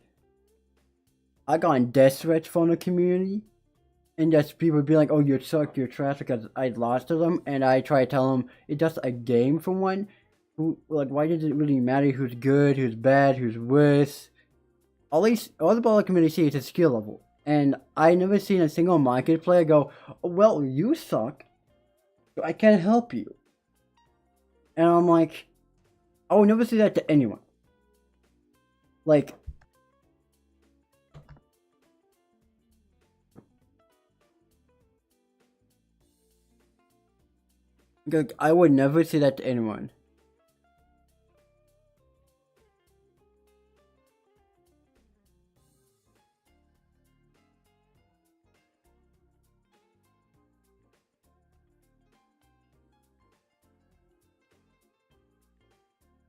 Speaker 1: I got death threats from the community, and just people be like, oh, you suck, you're trash, because I lost to them, and I try to tell them it's just a game for one. Who, like, why does it really matter who's good, who's bad, who's worse? All the Brawler community see is a skill level, and I never seen a single Minecraft player go, oh, well, you suck, so I can't help you. And I'm like, I would never say that to anyone. Like, I would never say that to anyone.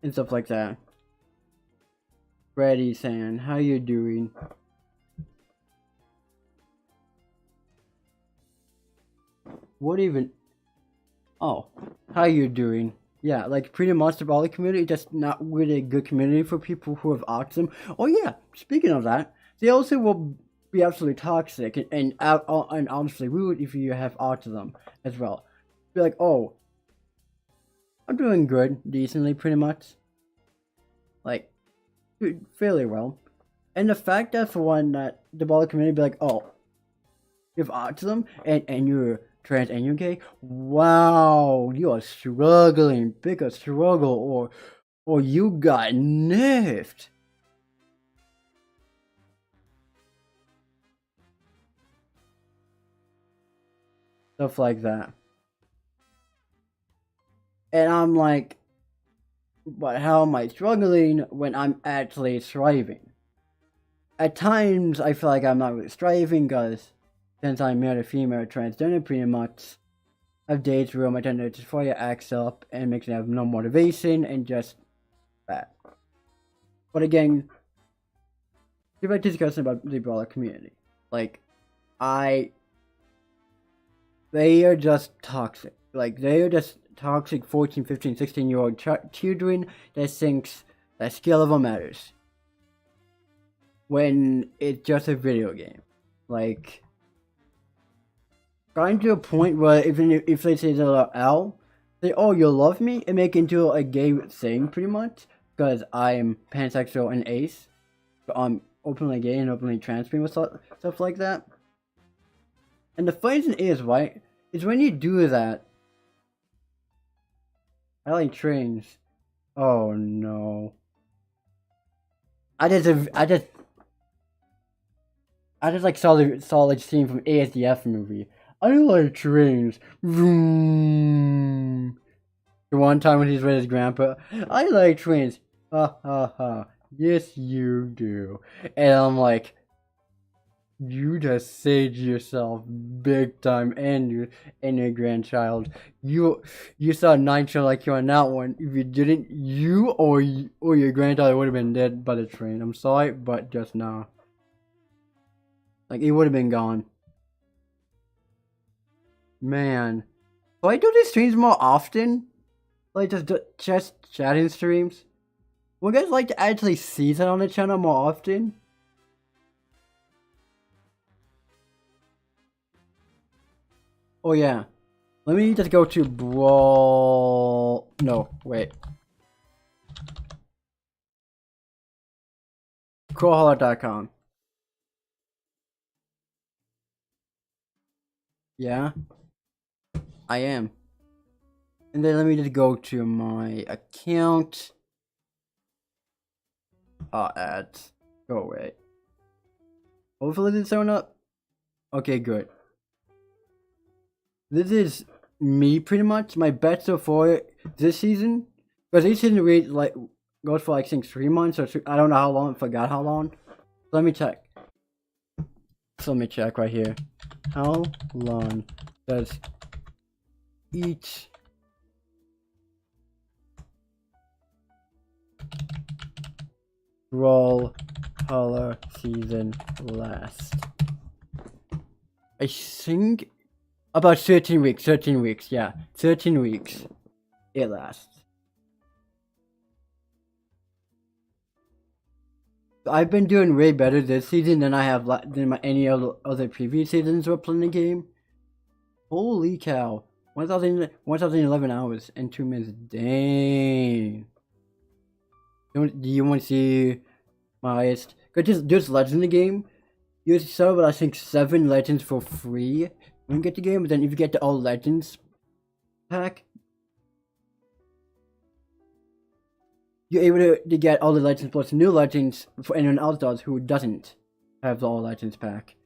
Speaker 1: And stuff like that. Freddy saying, how you doing? What even? Oh, how you doing? Yeah, like, pretty much the Brawler community, just not really a good community for people who have autism. Oh yeah, speaking of that, they also will be absolutely toxic and obviously rude if you have autism as well. Be like, oh, I'm doing good, decently, pretty much. Like, fairly well. And the fact that for one, that the Brawler community be like, oh, you have autism and you're trans and you're gay, wow, you are struggling, bigger struggle, or you got nerfed. Stuff like that. And I'm like, but how am I struggling when I'm actually thriving? At times, I feel like I'm not really striving, because since I'm male or female, transgender pretty much, have days where my tender just fire acts up and makes me have no motivation and just that. But again, give a discussion about the brawler community. Like, they are just toxic. Like, they are just toxic 14, 15, 16-year-old children that thinks that skill level matters. When it's just a video game. Like, gotten to a point where even if they say the letter L, say, oh, you love me, and make it into a gay thing, pretty much. Because I'm pansexual and ace. But I'm openly gay and openly trans people, stuff like that. And the funny thing is, right, is when you do that, I like trains. Oh no. I just like solid scene from ASDF movie. I like trains. Vroom. The one time when he's with his grandpa, I like trains. Ha ha ha. Yes, you do. And I'm like, you just saved yourself big time, and your grandchild. You saw 9 like you on that one. If you didn't, you or your grandchild would have been dead by the train. I'm sorry, but just now. Like, it would have been gone. Man. Do I do these streams more often? Like, just chatting streams? Would you guys like to actually see that on the channel more often? Oh yeah. Let me just go to Brawl... No, wait. Crawlholler.com. Yeah, I am. And then let me just go to my account. Ads. Go away. Hopefully it's showing up. Okay, good. This is me pretty much. My best so far this season. Because each season goes for like I think 3 months or I don't know how long. Forgot how long. Let me check. So let me check right here. How long does each Brawlhalla season last? I think about 13 weeks. 13 weeks, yeah. 13 weeks. It lasts. I've been doing way better this season than I have than any other previous seasons were playing the game. Holy cow. 1,011 hours and 2 minutes. Dang. Do you want to see my highest? Because there's legends in the game. You sell about I think 7 legends for free when you get the game, but then if you get the all legends pack, you're able to get all the legends plus new legends for anyone else does who doesn't have the all legends pack.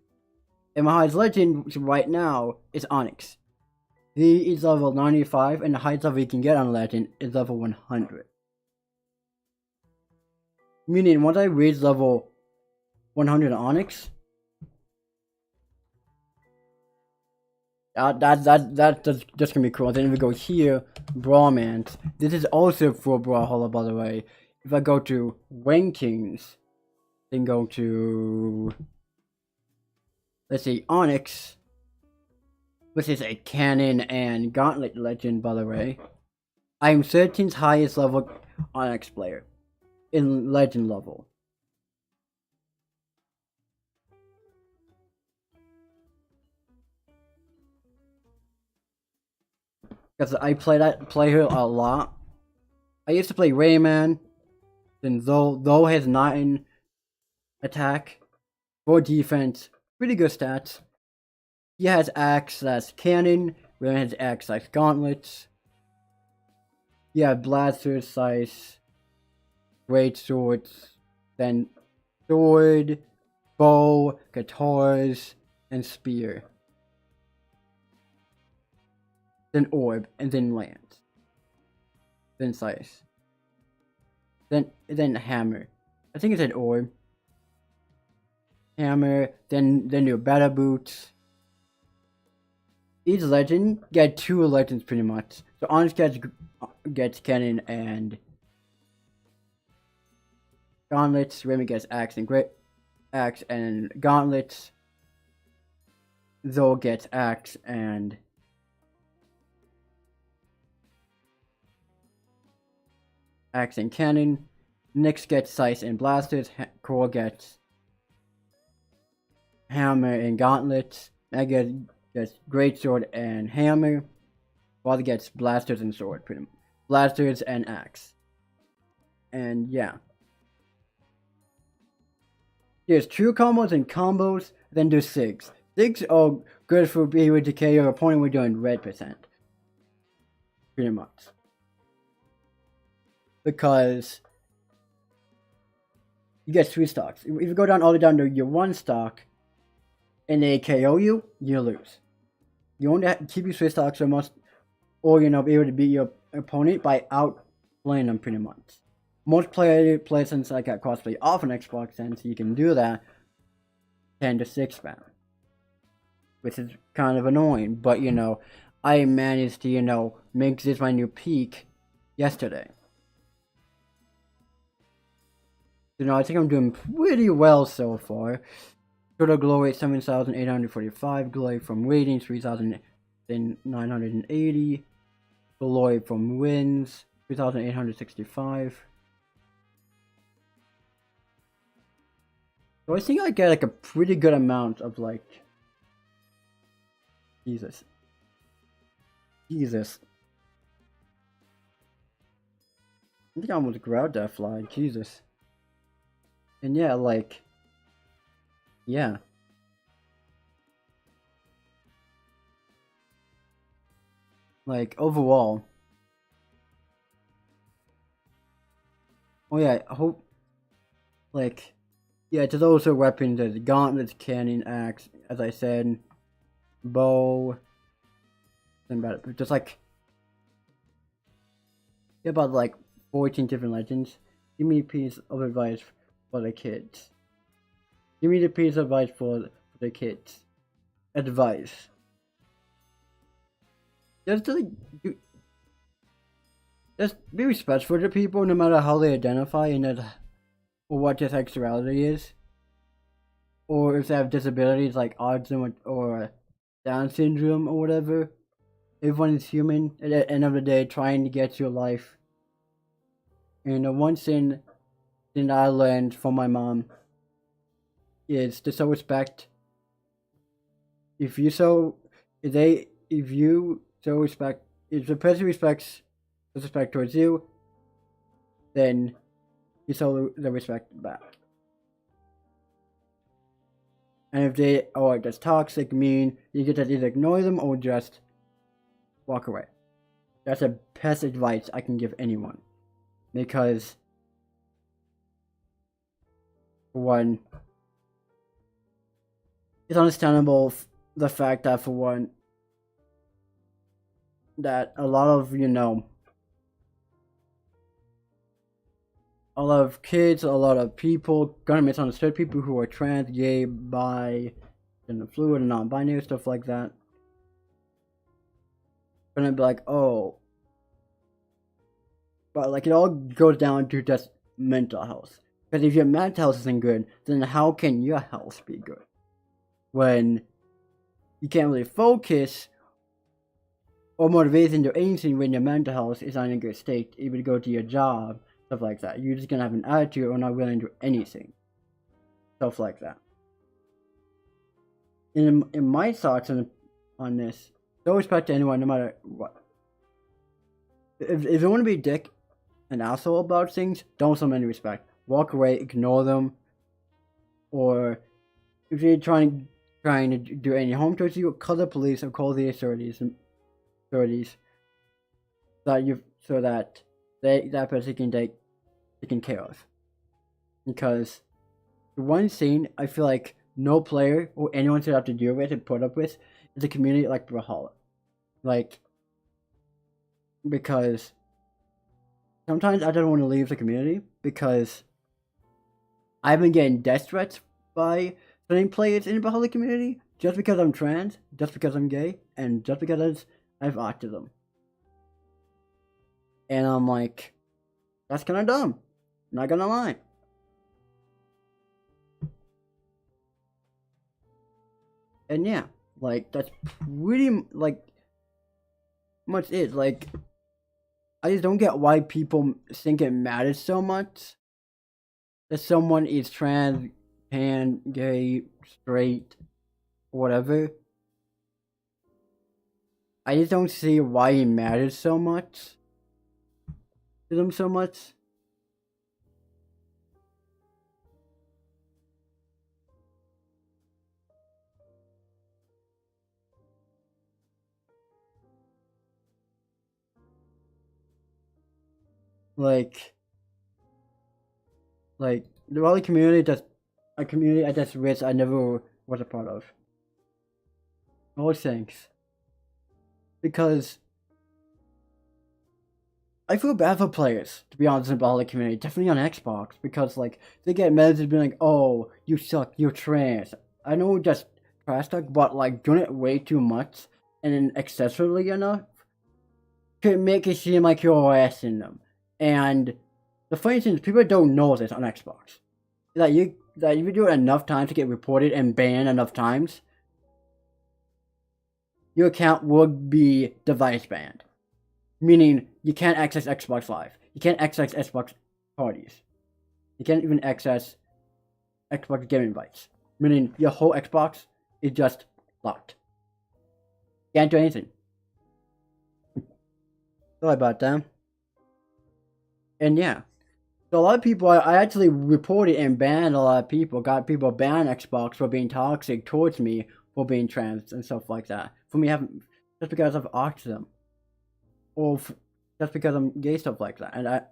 Speaker 1: And my highest legend right now is Onyx. He is level 95 and the highest level you can get on legend is level 100. Meaning once I reach level 100 Onyx, that's just gonna be cool. Then if we go here, Brawlmans. This is also for Brawlhalla, by the way. If I go to Rankings, then go to, let's see, Onyx, which is a Cannon and Gauntlet legend, by the way. I am 13th highest level Onyx player in legend level. Because I play her a lot. I used to play Rayman. Then though has 9 attack, 4 defense, pretty good stats. He has axe that's cannon. Rayman has axe that's gauntlets. Yeah, blaster, scythe, great swords, then sword, bow, guitars, and spear. Then orb, and then lance. Then scythe. Then hammer. I think it said orb. Hammer, then your battle boots. each legend get 2 legends pretty much. So Honest gets cannon and gauntlets. Remy gets axe and great axe and gauntlets. Zoe gets axe and cannon. Nyx gets scythe and blasters. Cole gets hammer and gauntlets. Mega gets greatsword and hammer. Father gets blasters and sword, pretty much. Blasters and axe. And yeah. There's true combos and combos, then there's SIGs. SIGs are good for being able to KO your opponent when doing red percent. Pretty much. Because you get 3 stocks. If you go down all the way down to your 1 stock and they KO you, you lose. You only have to keep your 3 stocks or be able to beat your opponent by outplaying them pretty much. Most players since I got crossplay off on Xbox, and so you can do that 10 to 6 spam. Which is kind of annoying, but I managed to, make this my new peak yesterday. I think I'm doing pretty well so far. Total glow rate 7,845, glow from ratings 3,980, glow from wins 3,865. So I think I get a pretty good amount of Jesus. I think I almost grabbed that fly, Jesus. And yeah, yeah. Overall. Oh yeah, I hope, yeah, to those who are weapons, there's gauntlets, cannon, axe, as I said, bow, just about 14 different legends. Give me a piece of advice for the kids. Give me the piece of advice for the kids. Advice. Just be respectful to people no matter how they identify or what their sexuality is. Or if they have disabilities like autism or Down syndrome or whatever. Everyone is human at the end of the day trying to get your life. And one thing I learned from my mom is to show respect. If the person respects towards you, then you show the respect back. And if they are just toxic, mean, you get to either ignore them or just walk away. That's the best advice I can give anyone. Because, for one, it's understandable the fact that, for one, that a lot of kids, a lot of people gonna misunderstand people who are trans, gay, bi, and fluid, and non-binary, stuff like that. Gonna be like, oh, but it all goes down to just mental health. Because if your mental health isn't good, then how can your health be good? When you can't really focus or motivate into anything when your mental health is not in a good state, even to go to your job, stuff like that. You're just gonna have an attitude or not willing to do anything. Stuff like that. In my thoughts on this, don't respect anyone no matter what. If you want to be a dick, an asshole about things, don't show them any respect. Walk away, ignore them. Or if you're trying to do any harm towards you, call the police or call the authorities so that that person can take taken care of. Because the one thing I feel like no player or anyone should have to deal with and put up with is a community like Brawlhalla. Because sometimes I don't want to leave the community because I've been getting death threats by certain players in the Brawlhalla community just because I'm trans, just because I'm gay, and just because I have autism. And I'm like, that's kind of dumb. Not gonna lie. And yeah, like that's pretty like much it. Like I just don't get why people think it matters so much that someone is trans, pan, gay, straight, whatever. I just don't see why it matters so much to them so much. Like the Raleigh community, just a community I just wish I never was a part of. All thanks. Because I feel bad for players, to be honest, in the Raleigh community, definitely on Xbox, because like they get messages being like, "Oh, you suck, you're trans." I know just trash talk, but like doing it way too much and then excessively enough could make it seem like you're harassing them. And the funny thing is, people don't know this on Xbox. That if you do it enough times to get reported and banned enough times, your account would be device banned. Meaning, you can't access Xbox Live. You can't access Xbox parties. You can't even access Xbox game invites. Meaning, your whole Xbox is just locked. Can't do anything. Sorry about that. And yeah. So a lot of people, I actually reported and banned a lot of people. Got people banned Xbox for being toxic towards me for being trans and stuff like that. For me having, just because of autism. Or just because I'm gay, stuff like that. And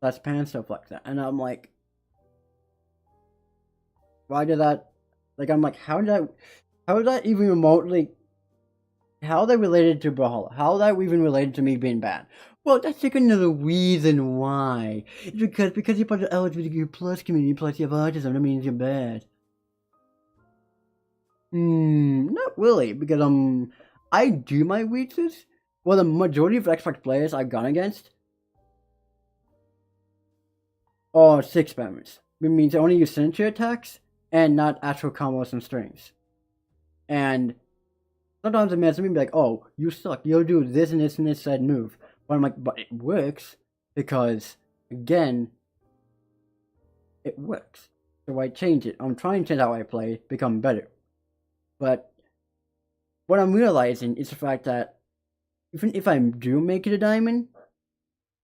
Speaker 1: that's pan stuff like that. And I'm like, why did that, like, I'm like, how is that even remotely, how are they related to Brawlhalla? How are that even related to me being bad? Well, that's like another reason why. It's because you're part of the LGBTQ plus community, plus you have autism, that means you're bad. Not really, because I do my research. Well, the majority of Xbox players I've gone against are 6 spammers. It means they only use signature attacks and not actual combos and strings. And sometimes it makes me be like, "Oh, you suck. You'll do this and this and this said move." But I'm like, but it works because, again, it works. So I change it. I'm trying to change how I play, become better. But what I'm realizing is the fact that even if I do make it a diamond,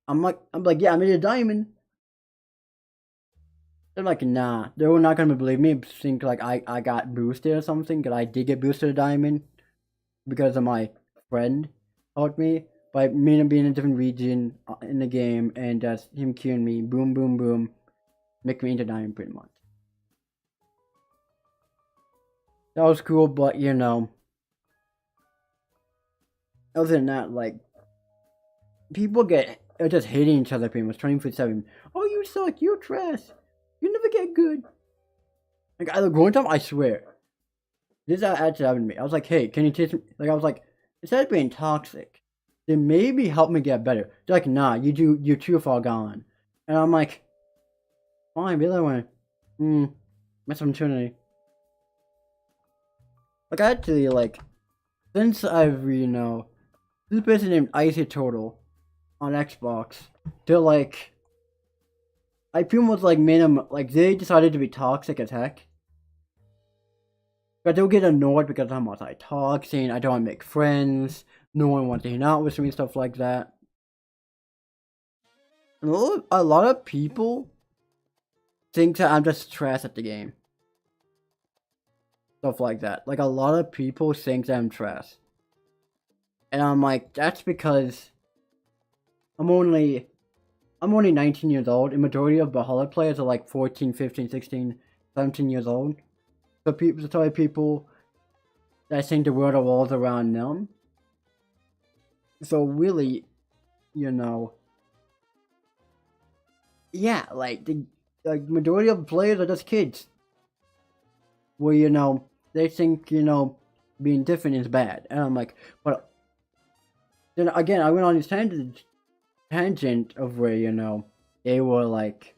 Speaker 1: I'm like, yeah, I made it a diamond. They're like, nah, they're not gonna believe me. Think like I got boosted or something. Cause I did get boosted a diamond because of my friend taught me by me being in a different region in the game and just him queuing me, boom, boom, boom, make me into diamond pretty much. That was cool, but you know, other than that, like people are just hating each other pretty much 24/7. Oh, you suck, you're trash, you never get good. Like one time, I swear, this actually happened to me. I was like, hey, can you teach me? Like I was like, instead of being toxic, then maybe help me get better. They're like, nah, you're too far gone. And I'm like, fine, be that way. Missed opportunity. Like actually, like since I've this person named Icy Total on Xbox, they're like, I pretty much like made them like they decided to be toxic as heck. But they'll get annoyed because of how much I talk, saying I don't want to make friends, no one wants to hang out with me, stuff like that. And a lot of people think that I'm just trash at the game. Stuff like that. Like a lot of people think that I'm trash. And I'm like, that's because I'm only 19 years old, and majority of Brawlhalla players are like 14, 15, 16, 17 years old. So people that think the world revolves around them. So really, yeah, like the majority of players are just kids. Where they think being different is bad. And I'm like, but then again, I went on this tangent of where, you know, they were like,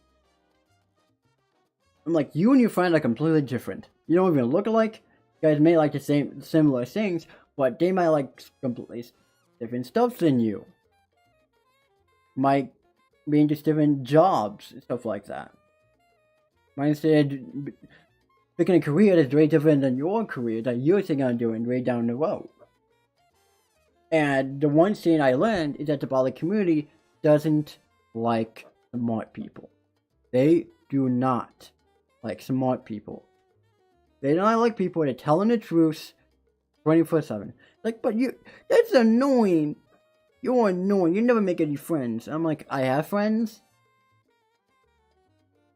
Speaker 1: I'm like, you and your friend are completely different. You don't even look alike. You guys may like the similar things, but they might like completely different stuff than you. Might be into different jobs and stuff like that. Might said picking a career that's very different than your career that you're thinking of doing way down the road. And the one thing I learned is that the Bali community doesn't like smart people. They do not like smart people. They don't like people that are telling the truth 24/7. Like, but that's annoying. You're annoying. You never make any friends. I'm like, I have friends.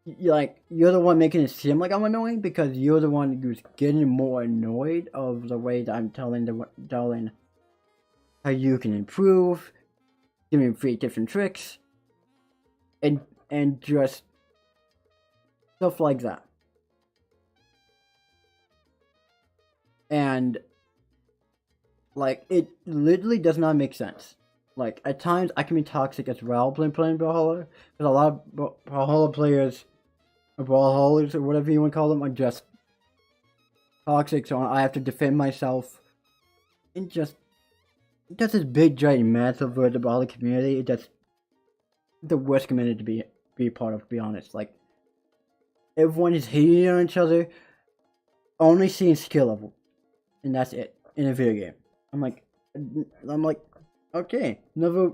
Speaker 1: You're the one making it seem like I'm annoying because you're the one who's getting more annoyed of the way that I'm telling how you can improve, giving 3 different tricks, and just stuff like that. And like, it literally does not make sense. Like, at times I can be toxic as well playing Brawlhalla, because a lot of Brawlhalla players, or Brawlhallers, or whatever you want to call them, are just toxic, so I have to defend myself. And just this big giant mess over the Brawlhalla community. It's just the worst community to be a part of, to be honest. Like, everyone is hating on each other, only seeing skill level, and that's it in a video game. I'm like, okay, never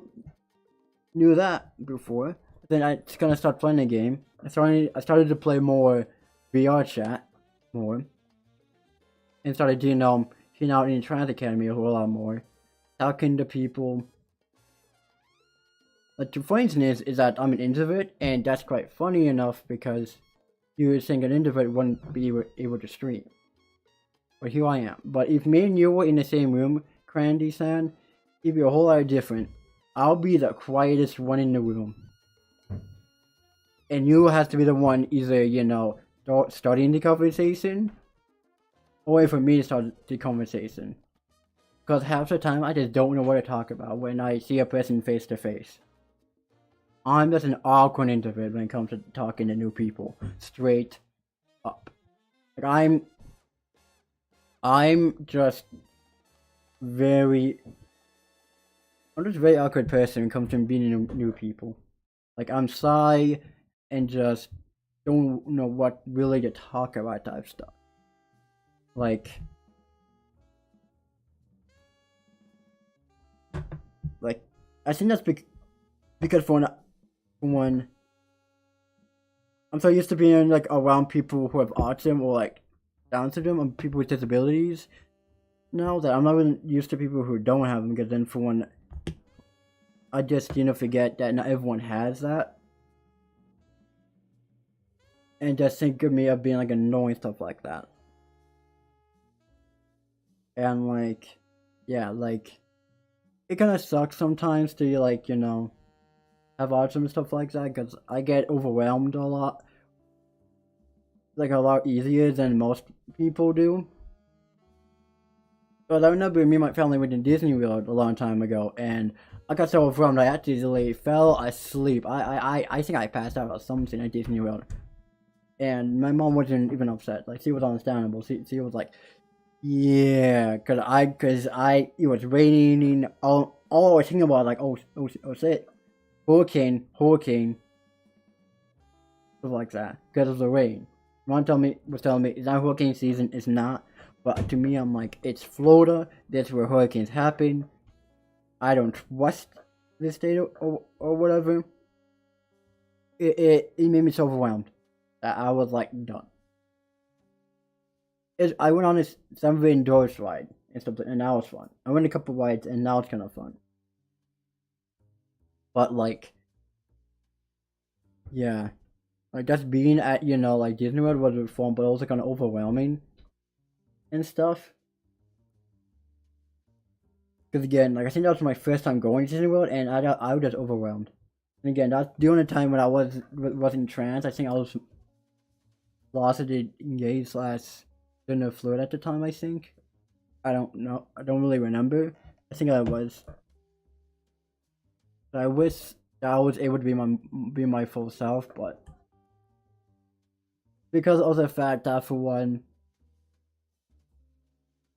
Speaker 1: knew that before. Then I just gonna start playing the game. I started to play more VR chat more, and started doing hanging out in the Trans Academy a whole lot more, talking to people. But the funny thing is that I'm an introvert, and that's quite funny enough because you would think an introvert wouldn't be able to stream. But here I am. But if me and you were in the same room, Crandy-san, it'd be a whole lot different. I'll be the quietest one in the room. And you have to be the one either, you know, starting the conversation, or for me to start the conversation. Because half the time I just don't know what to talk about when I see a person face to face. I'm just an awkward introvert when it comes to talking to new people. Straight up. Like, I'm just I'm just a very awkward person when it comes to meeting new people. Like, I'm shy and just don't know what really to talk about type stuff. Like I think that's because for one, I'm so used to being like around people who have autism or like Down syndrome and people with disabilities now that I'm not even used to people who don't have them, because then for one, I just forget that not everyone has that, and just think of me of being like annoying stuff like that. And like, yeah, like, it kind of sucks sometimes to like, have autism and stuff like that, because I get overwhelmed a lot, like a lot easier than most people do. But I remember me and my family went to Disney World a long time ago, and I got so overwhelmed I actually fell asleep. I think I passed out or something at Disney World. And my mom wasn't even upset. Like, she was understandable. She was like, yeah, cause it was raining. All I was thinking about, like, oh shit, hurricane, stuff like that, because of the rain. Mom was telling me it's not hurricane season. It's not. But to me, I'm like, it's Florida. That's where hurricanes happen. I don't trust this state or whatever. It made me so overwhelmed that I was like done. I went on this summer indoors ride and stuff, and that was fun. I went a couple rides, and now it's kind of fun. But like, yeah, like just being at like Disney World was fun, but also kind of overwhelming and stuff. Because again, like, I think that was my first time going to Disney World, and I was just overwhelmed. And again, that's during the time when I wasn't trans. I think I was closeted, gay / gender fluid at the time. I think I don't know. I don't really remember. I think I was. I wish that I was able to be my full self, but because of the fact that for one,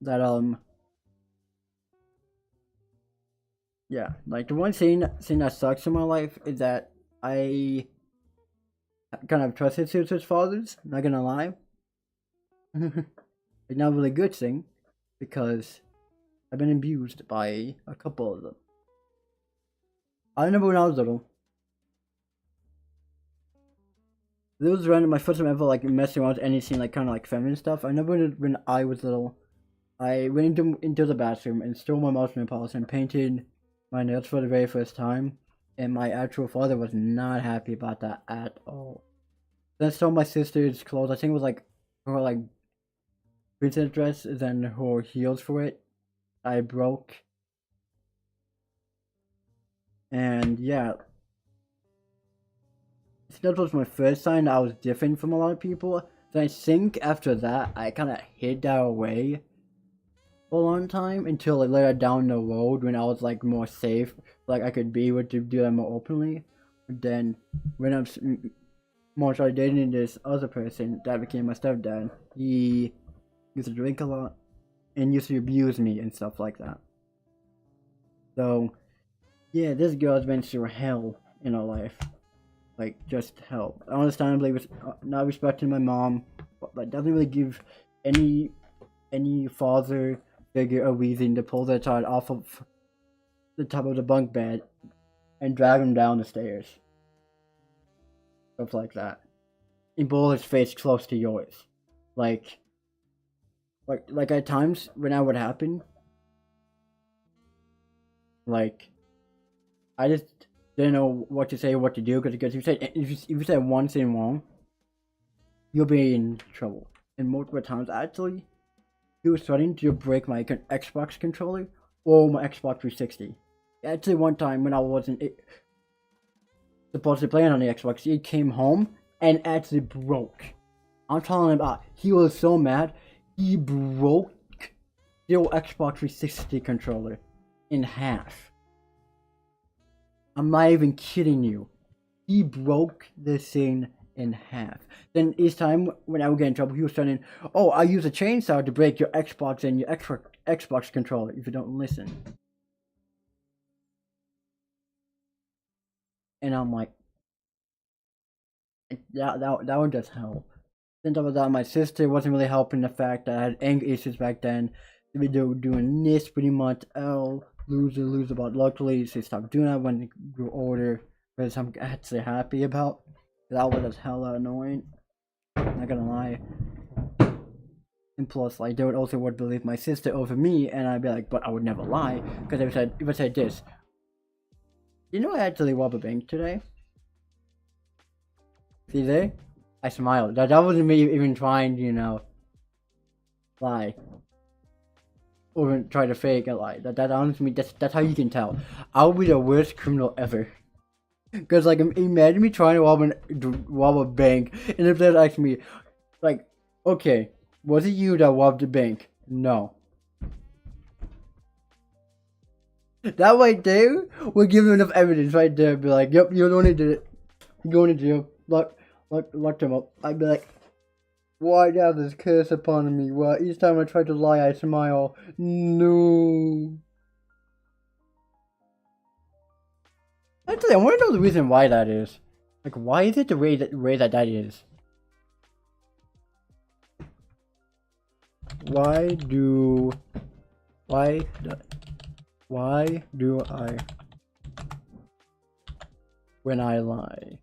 Speaker 1: that yeah, like the one thing that sucks in my life is that I kind of trust his sister's fathers. Not gonna lie, it's not really a good thing because I've been abused by a couple of them. I remember when I was little. This was random. My first time ever like messing around with anything like kind of like feminine stuff. I remember when I was little, I went into the bathroom and stole my mom's nail polish and painted my nails for the very first time. And my actual father was not happy about that at all. Then I stole my sister's clothes. I think it was like her like princess dress, then her heels for it. I broke. And yeah, that was my first sign that I was different from a lot of people. Then I think after that, I kind of hid that away for a long time until like later down the road when I was like more safe, like I could be able to do that more openly. But then when I'm more started dating this other person that became my stepdad, he used to drink a lot and used to abuse me and stuff like that. So yeah, this girl's been through hell in her life. Like, just hell. Understandably, not respecting my mom, but like, doesn't really give any father figure a reason to pull their child off of the top of the bunk bed and drag him down the stairs. Stuff like that. And pull his face close to yours. Like at times when that would happen, like, I just didn't know what to say or what to do because if you said one thing wrong, you'll be in trouble. And multiple times, actually, he was threatening to break my Xbox controller or my Xbox 360. Actually, one time when I wasn't supposed to play on the Xbox, he came home and actually broke. I'm telling him, he was so mad, he broke the Xbox 360 controller in half. I'm not even kidding you. He broke this thing in half. Then each time when I would get in trouble, he was saying, "Oh, I use a chainsaw to break your Xbox and your Xbox controller if you don't listen." And I'm like, that was just hell. Then top of that, my sister wasn't really helping the fact that I had anger issues back then. They were doing this pretty much. Lose, but luckily she stopped doing that when they grew older, which I'm actually happy about. That was just hella annoying. Not gonna lie. And plus, like, they would believe my sister over me, and I'd be like, but I would never lie, because if I said this, you know, I actually robbed a bank today. See there? I smiled. That wasn't me even trying to, you know, lie. Or try to fake a lie. That honestly, that's how you can tell. I'll be the worst criminal ever. Cause like, imagine me trying to rob a bank, and if they ask me, like, okay, was it you that robbed the bank? No. That right there will give you enough evidence right there. Be like, yep, you're the one who did it. You're going to jail. Lock him up. I'd be like, why do you have this curse upon me? Well, each time I try to lie, I smile. No. Actually, I want to know the reason why that is. Like, why is it the way that is? Why do I when I lie?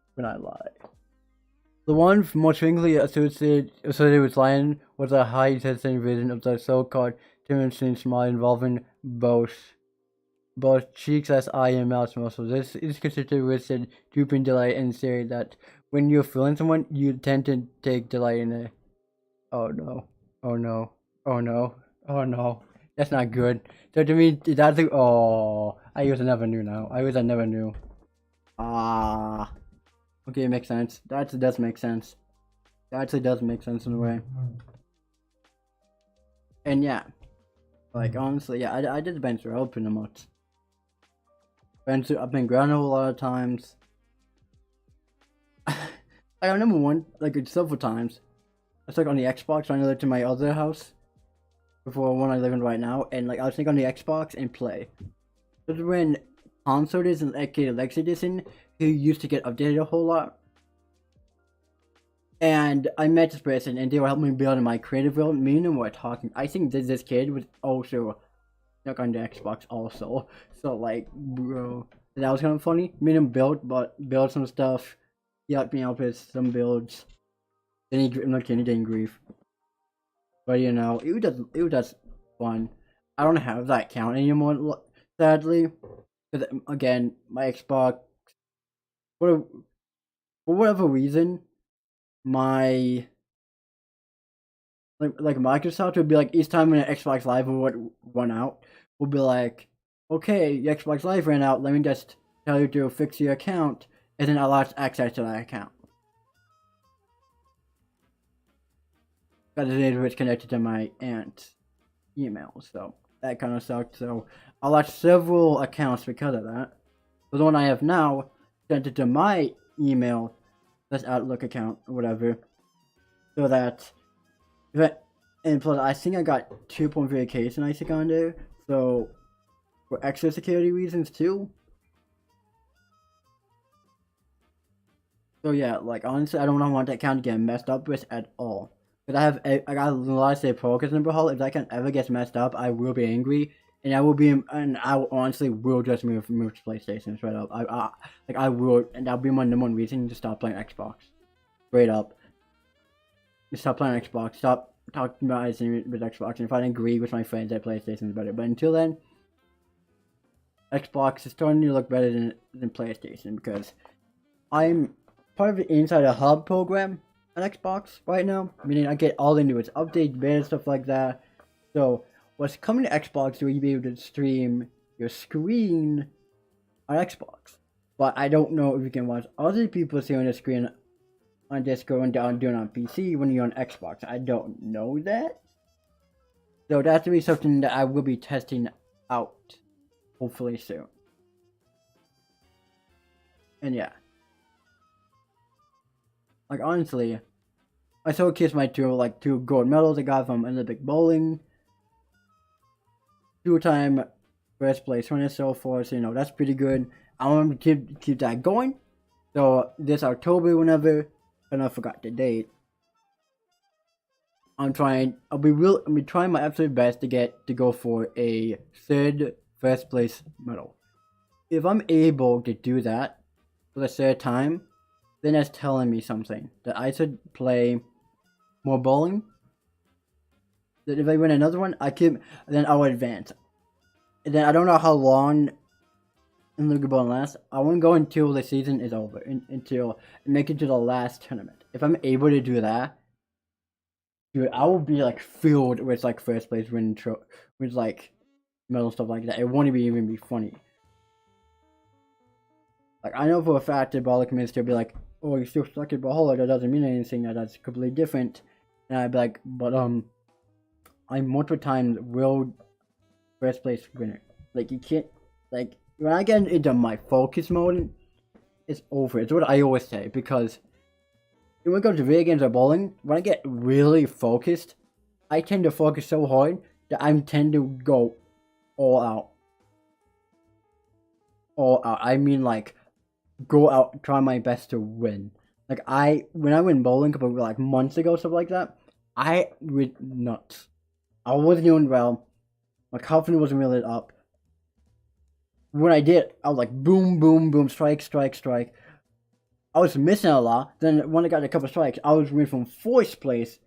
Speaker 1: The one most frequently associated with lying was a high-intensity version of the so-called Timothy smile involving both cheeks as eye and mouth muscles. This is considered with a drooping delight and theory that when you're feeling someone, you tend to take delight in it. Oh no. Oh no. Oh no. Oh no. That's not good. So to me, that's like, oh, I used to never knew now. I never knew. Okay, it makes sense. That actually does make sense. That actually does make sense in a way. And yeah. Like, honestly, yeah, I did the bench row pretty much. I've been grounded a lot of times. I remember one, like, several times. I was like on the Xbox, I lived to my other house before one I live in right now, and like I was like on the Xbox and play. This is when consoles and aka Legacy Edition, who used to get updated a whole lot. And I met this person, and they were helping me build my creative world. Me and them were talking. I think this kid was also like on the Xbox also. So like, bro, that was kind of funny. Me and him build some stuff. He helped me out with some builds. Then he didn't grief. But you know, it was just fun. I don't have that account anymore, sadly. Because again, my Xbox, for whatever reason, my like Microsoft would be like each time when an Xbox Live would run out, we'll be like, okay, your Xbox Live ran out. Let me just tell you to fix your account, and then I lost access to that account. Because it was connected to my aunt's email, so that kind of sucked. So I lost several accounts because of that. But the one I have now sent it to my email, this Outlook account or whatever, so that and plus I think I got 2.3K tonight on there, so for extra security reasons too. So yeah, like honestly, I don't want that account to get messed up with at all. Because I got a lot of say progress in Brawlhalla. If that can ever gets messed up, I will be angry, and I honestly will just move to PlayStation straight up. I will, and that'll be my number one reason to stop playing Xbox. Straight up, just stop playing Xbox. Stop talking about anything with Xbox. And if I agree with my friends that PlayStation is better, but until then, Xbox is starting to look better than PlayStation because I'm part of the Insider Hub program on Xbox right now, meaning I get all the newest updates, beta, stuff like that. So what's coming to Xbox, where you be able to stream your screen on Xbox, but I don't know if you can watch other people see on the screen on Discord and doing on PC when you're on Xbox. I don't know that, so that's to be something that I will be testing out, hopefully soon. And yeah. Like honestly, I still kiss my two gold medals I got from Olympic bowling, 2-time first place winner so far. So you know that's pretty good. I want to keep that going. So this October, whenever, and I forgot the date, I'll be trying my absolute best to go for a third first place medal. If I'm able to do that for the third time, then that's telling me something, that I should play more bowling. That if I win another one, then I'll advance. And then I don't know how long in Luger Bowling lasts. I want to go until the season is over, until make it to the last tournament. If I'm able to do that, dude, I will be like filled with like first place winning with like medal stuff like that. It won't even be funny. Like I know for a fact that Brawler can still be like, oh, you still stuck at Brawlhalla, that doesn't mean anything, that's completely different. And I'd be like, but I'm multiple times world first place winner. Like you can't, like when I get into my focus mode, it's over. It's what I always say, because when it comes to video games or bowling, when I get really focused, I tend to focus so hard that I tend to go all out. All out. I mean like go out, try my best to win. Like when I went bowling a couple like months ago, stuff like that, I went nuts. I wasn't doing well. My confidence wasn't really up. When I did, I was like boom, boom, boom, strike, strike, strike. I was missing a lot. Then when I got a couple strikes, I was winning from 4th place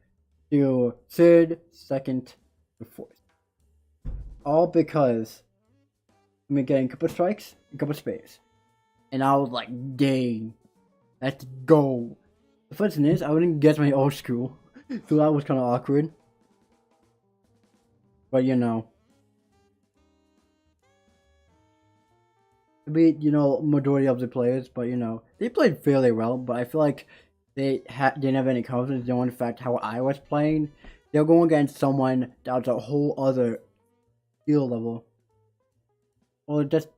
Speaker 1: to 3rd, 2nd, to 4th. All because I mean getting a couple strikes, a couple spares. And I was like, dang, let's go. The first thing is, I wouldn't get my old school, so that was kind of awkward. But you know, I beat, you know, majority of the players, but you know, they played fairly well. But I feel like they didn't have any confidence in the fact how I was playing. They're going against someone that was a whole other skill level. Or just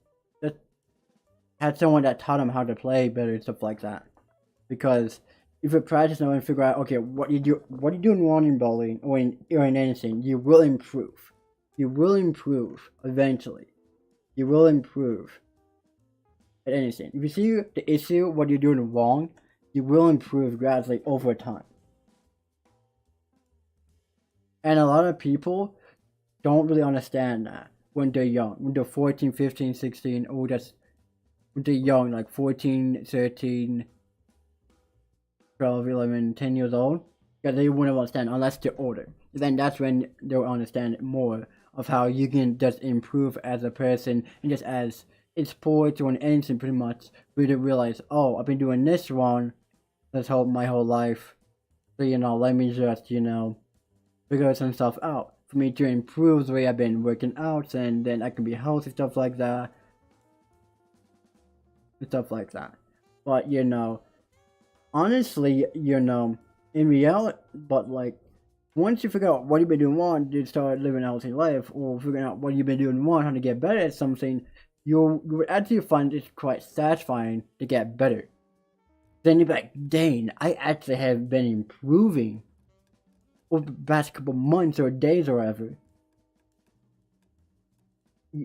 Speaker 1: had someone that taught him how to play better and stuff like that. Because if you practice now and figure out, okay, what you doing wrong in bowling or in anything, you will improve. You will improve eventually. You will improve at anything. If you see the issue, what you're doing wrong, you will improve gradually over time. And a lot of people don't really understand that when they're young. When they're 14, 15, 16, or just when they're young, like 14, 13, 12, 11, 10 years old. Because they wouldn't understand unless they're older. Then that's when they'll understand more of how you can just improve as a person and just as in sports or in anything pretty much. We didn't realize, oh, I've been doing this wrong my whole life. So, let me just, figure some stuff out. For me to improve the way I've been working out, and then I can be healthy, stuff like that. And stuff like that. But, honestly, in reality, but like, once you figure out what you've been doing wrong, you start living a healthy life, or figuring out what you've been doing wrong, how to get better at something, you would actually find it quite satisfying to get better. Then you'd be like, dang, I actually have been improving over the past couple months or days or whatever.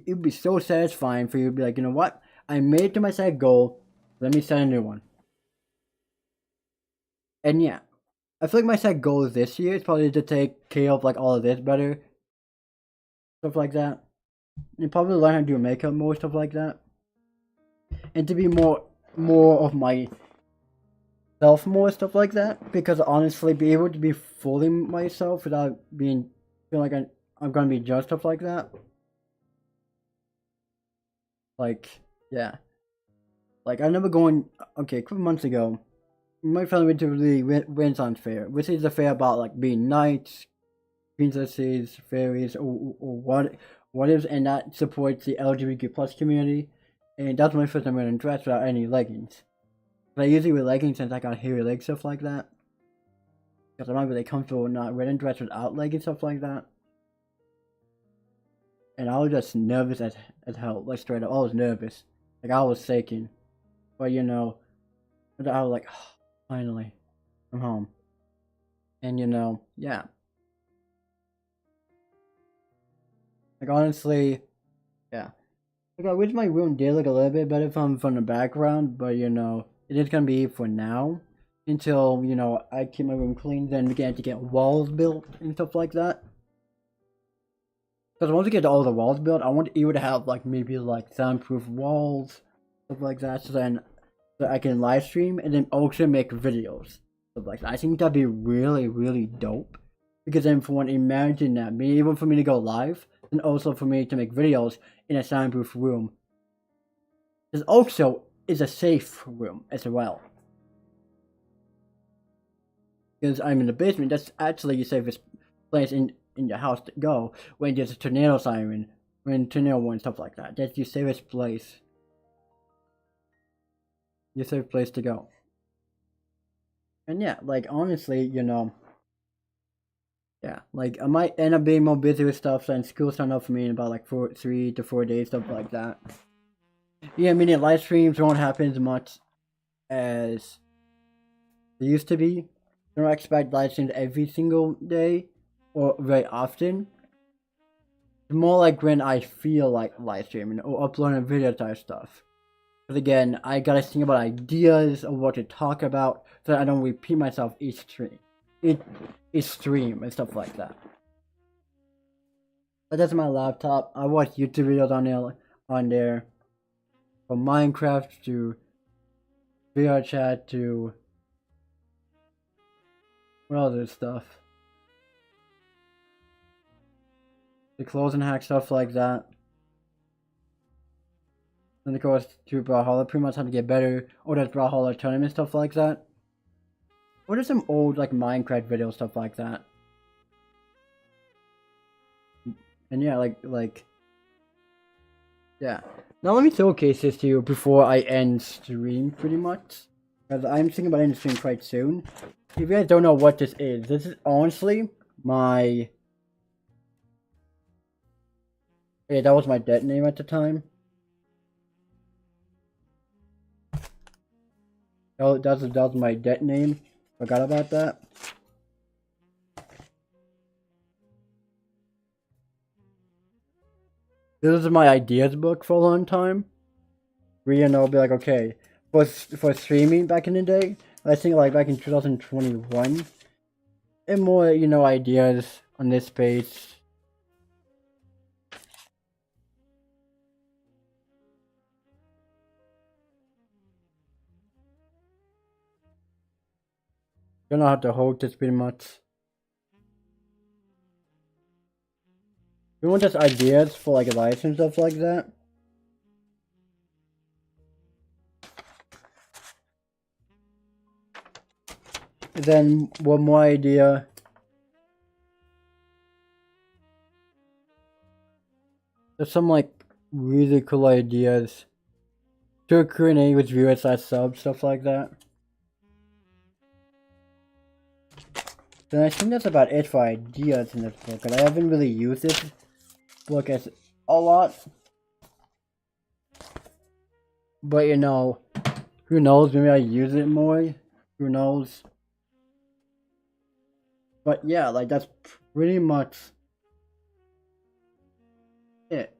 Speaker 1: It'd be so satisfying for you to be like, you know what? I made it to my set goal. Let me set a new one. And yeah, I feel like my set goal this year is probably to take care of like all of this better. Stuff like that. And probably learn how to do makeup more, stuff like that. And to be more of my self more, stuff like that. Because honestly, be able to be fully myself without feeling like I'm gonna be judged, stuff like that. Like, yeah. Like, I remember going, okay, a couple months ago, my family went to the Renaissance Fair, which is a fair about like being knights, princesses, fairies, or what is, and that supports the LGBTQ plus community. And that's my first time wearing a dress without any leggings. But I usually wear leggings since I got hairy legs, stuff like that. Because I'm not really comfortable not wearing a dress without leggings, stuff like that. And I was just nervous as hell, like straight up. I was nervous, like I was shaking. But I was like, oh, finally, I'm home. And yeah. Like honestly, yeah. Like I wish my room did look a little bit better from the background, but it is gonna be for now. Until, I keep my room clean, then we get to get walls built and stuff like that. Because once we get all the walls built, I want you to have like maybe like soundproof walls, stuff like that, so I can live stream and then also make videos, stuff like that. I think that'd be really, really dope. Because then for one, imagine that being able for me to go live, and also for me to make videos in a soundproof room. This also is a safe room as well. Because I'm in the basement, that's actually your safest place in your house to go when there's a tornado siren, when tornado warning, stuff like that. That's your safest place. Your safe place to go. And yeah, like honestly, yeah, like I might end up being more busy with stuff, and school starting up for me in about like 3 to 4 days, stuff like that. Yeah, I mean, the live streams won't happen as much as they used to be. I don't expect live streams every single day or very often. It's more like when I feel like live streaming or uploading video type stuff. But again, I gotta think about ideas of what to talk about so that I don't repeat myself each stream and stuff like that. But that's my laptop. I watch YouTube videos on there, from Minecraft to VR chat to what other stuff, the closing hack, stuff like that. And of course to Brawlhalla, pretty much how to get better, or there's Brawlhalla tournament, stuff like that. Or there's some old like Minecraft videos, stuff like that. And yeah, like yeah. Now let me showcase this to you before I end stream, pretty much. Because I'm thinking about ending stream quite soon. If you guys don't know what this is honestly my Yeah, that was my debt name at the time. Oh, that was my debt name. Forgot about that. This is my ideas book for a long time. Where, you know, be like, okay, for streaming back in the day, I think like back in 2021, and more, you know, ideas on this page. Don't know how to hold this pretty much. We want just ideas for like lives and stuff like that. And then one more idea. There's some like really cool ideas to Q&A with viewers / subs, stuff like that. Then I think that's about it for ideas in this book, and I haven't really used this book as a lot. But you know, who knows, maybe I use it more, who knows. But yeah, like that's pretty much it.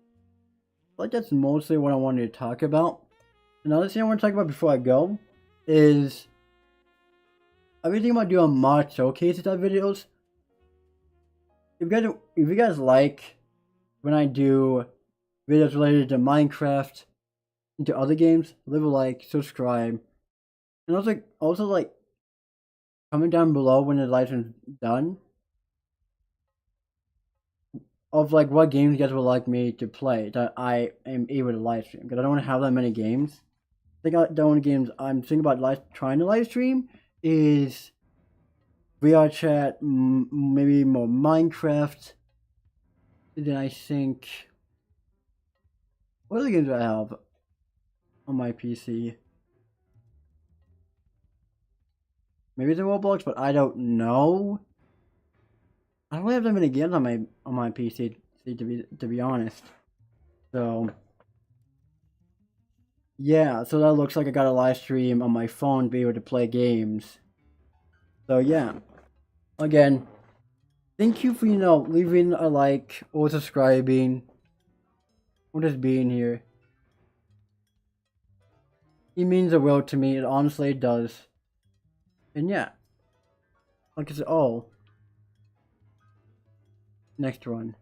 Speaker 1: Like that's mostly what I wanted to talk about. Another thing I want to talk about before I go is I've been thinking about doing mod showcases type videos. If you guys like when I do videos related to Minecraft and to other games, leave a like, subscribe, and also like comment down below when the live stream's done of like what games you guys would like me to play that I am able to live stream, because I don't want to have that many games. I think the only games I'm thinking about trying to live stream is VR chat, maybe more Minecraft. Then I think, what other games do I have on my PC? Maybe the Roblox, but I don't know. I don't really have that many games on my PC to be honest. So yeah, so that looks like I got a live stream on my phone to be able to play games. So yeah, again, thank you for, you know, leaving a like or subscribing or just being here. It means the world to me. It honestly does. And yeah, like I said, next one.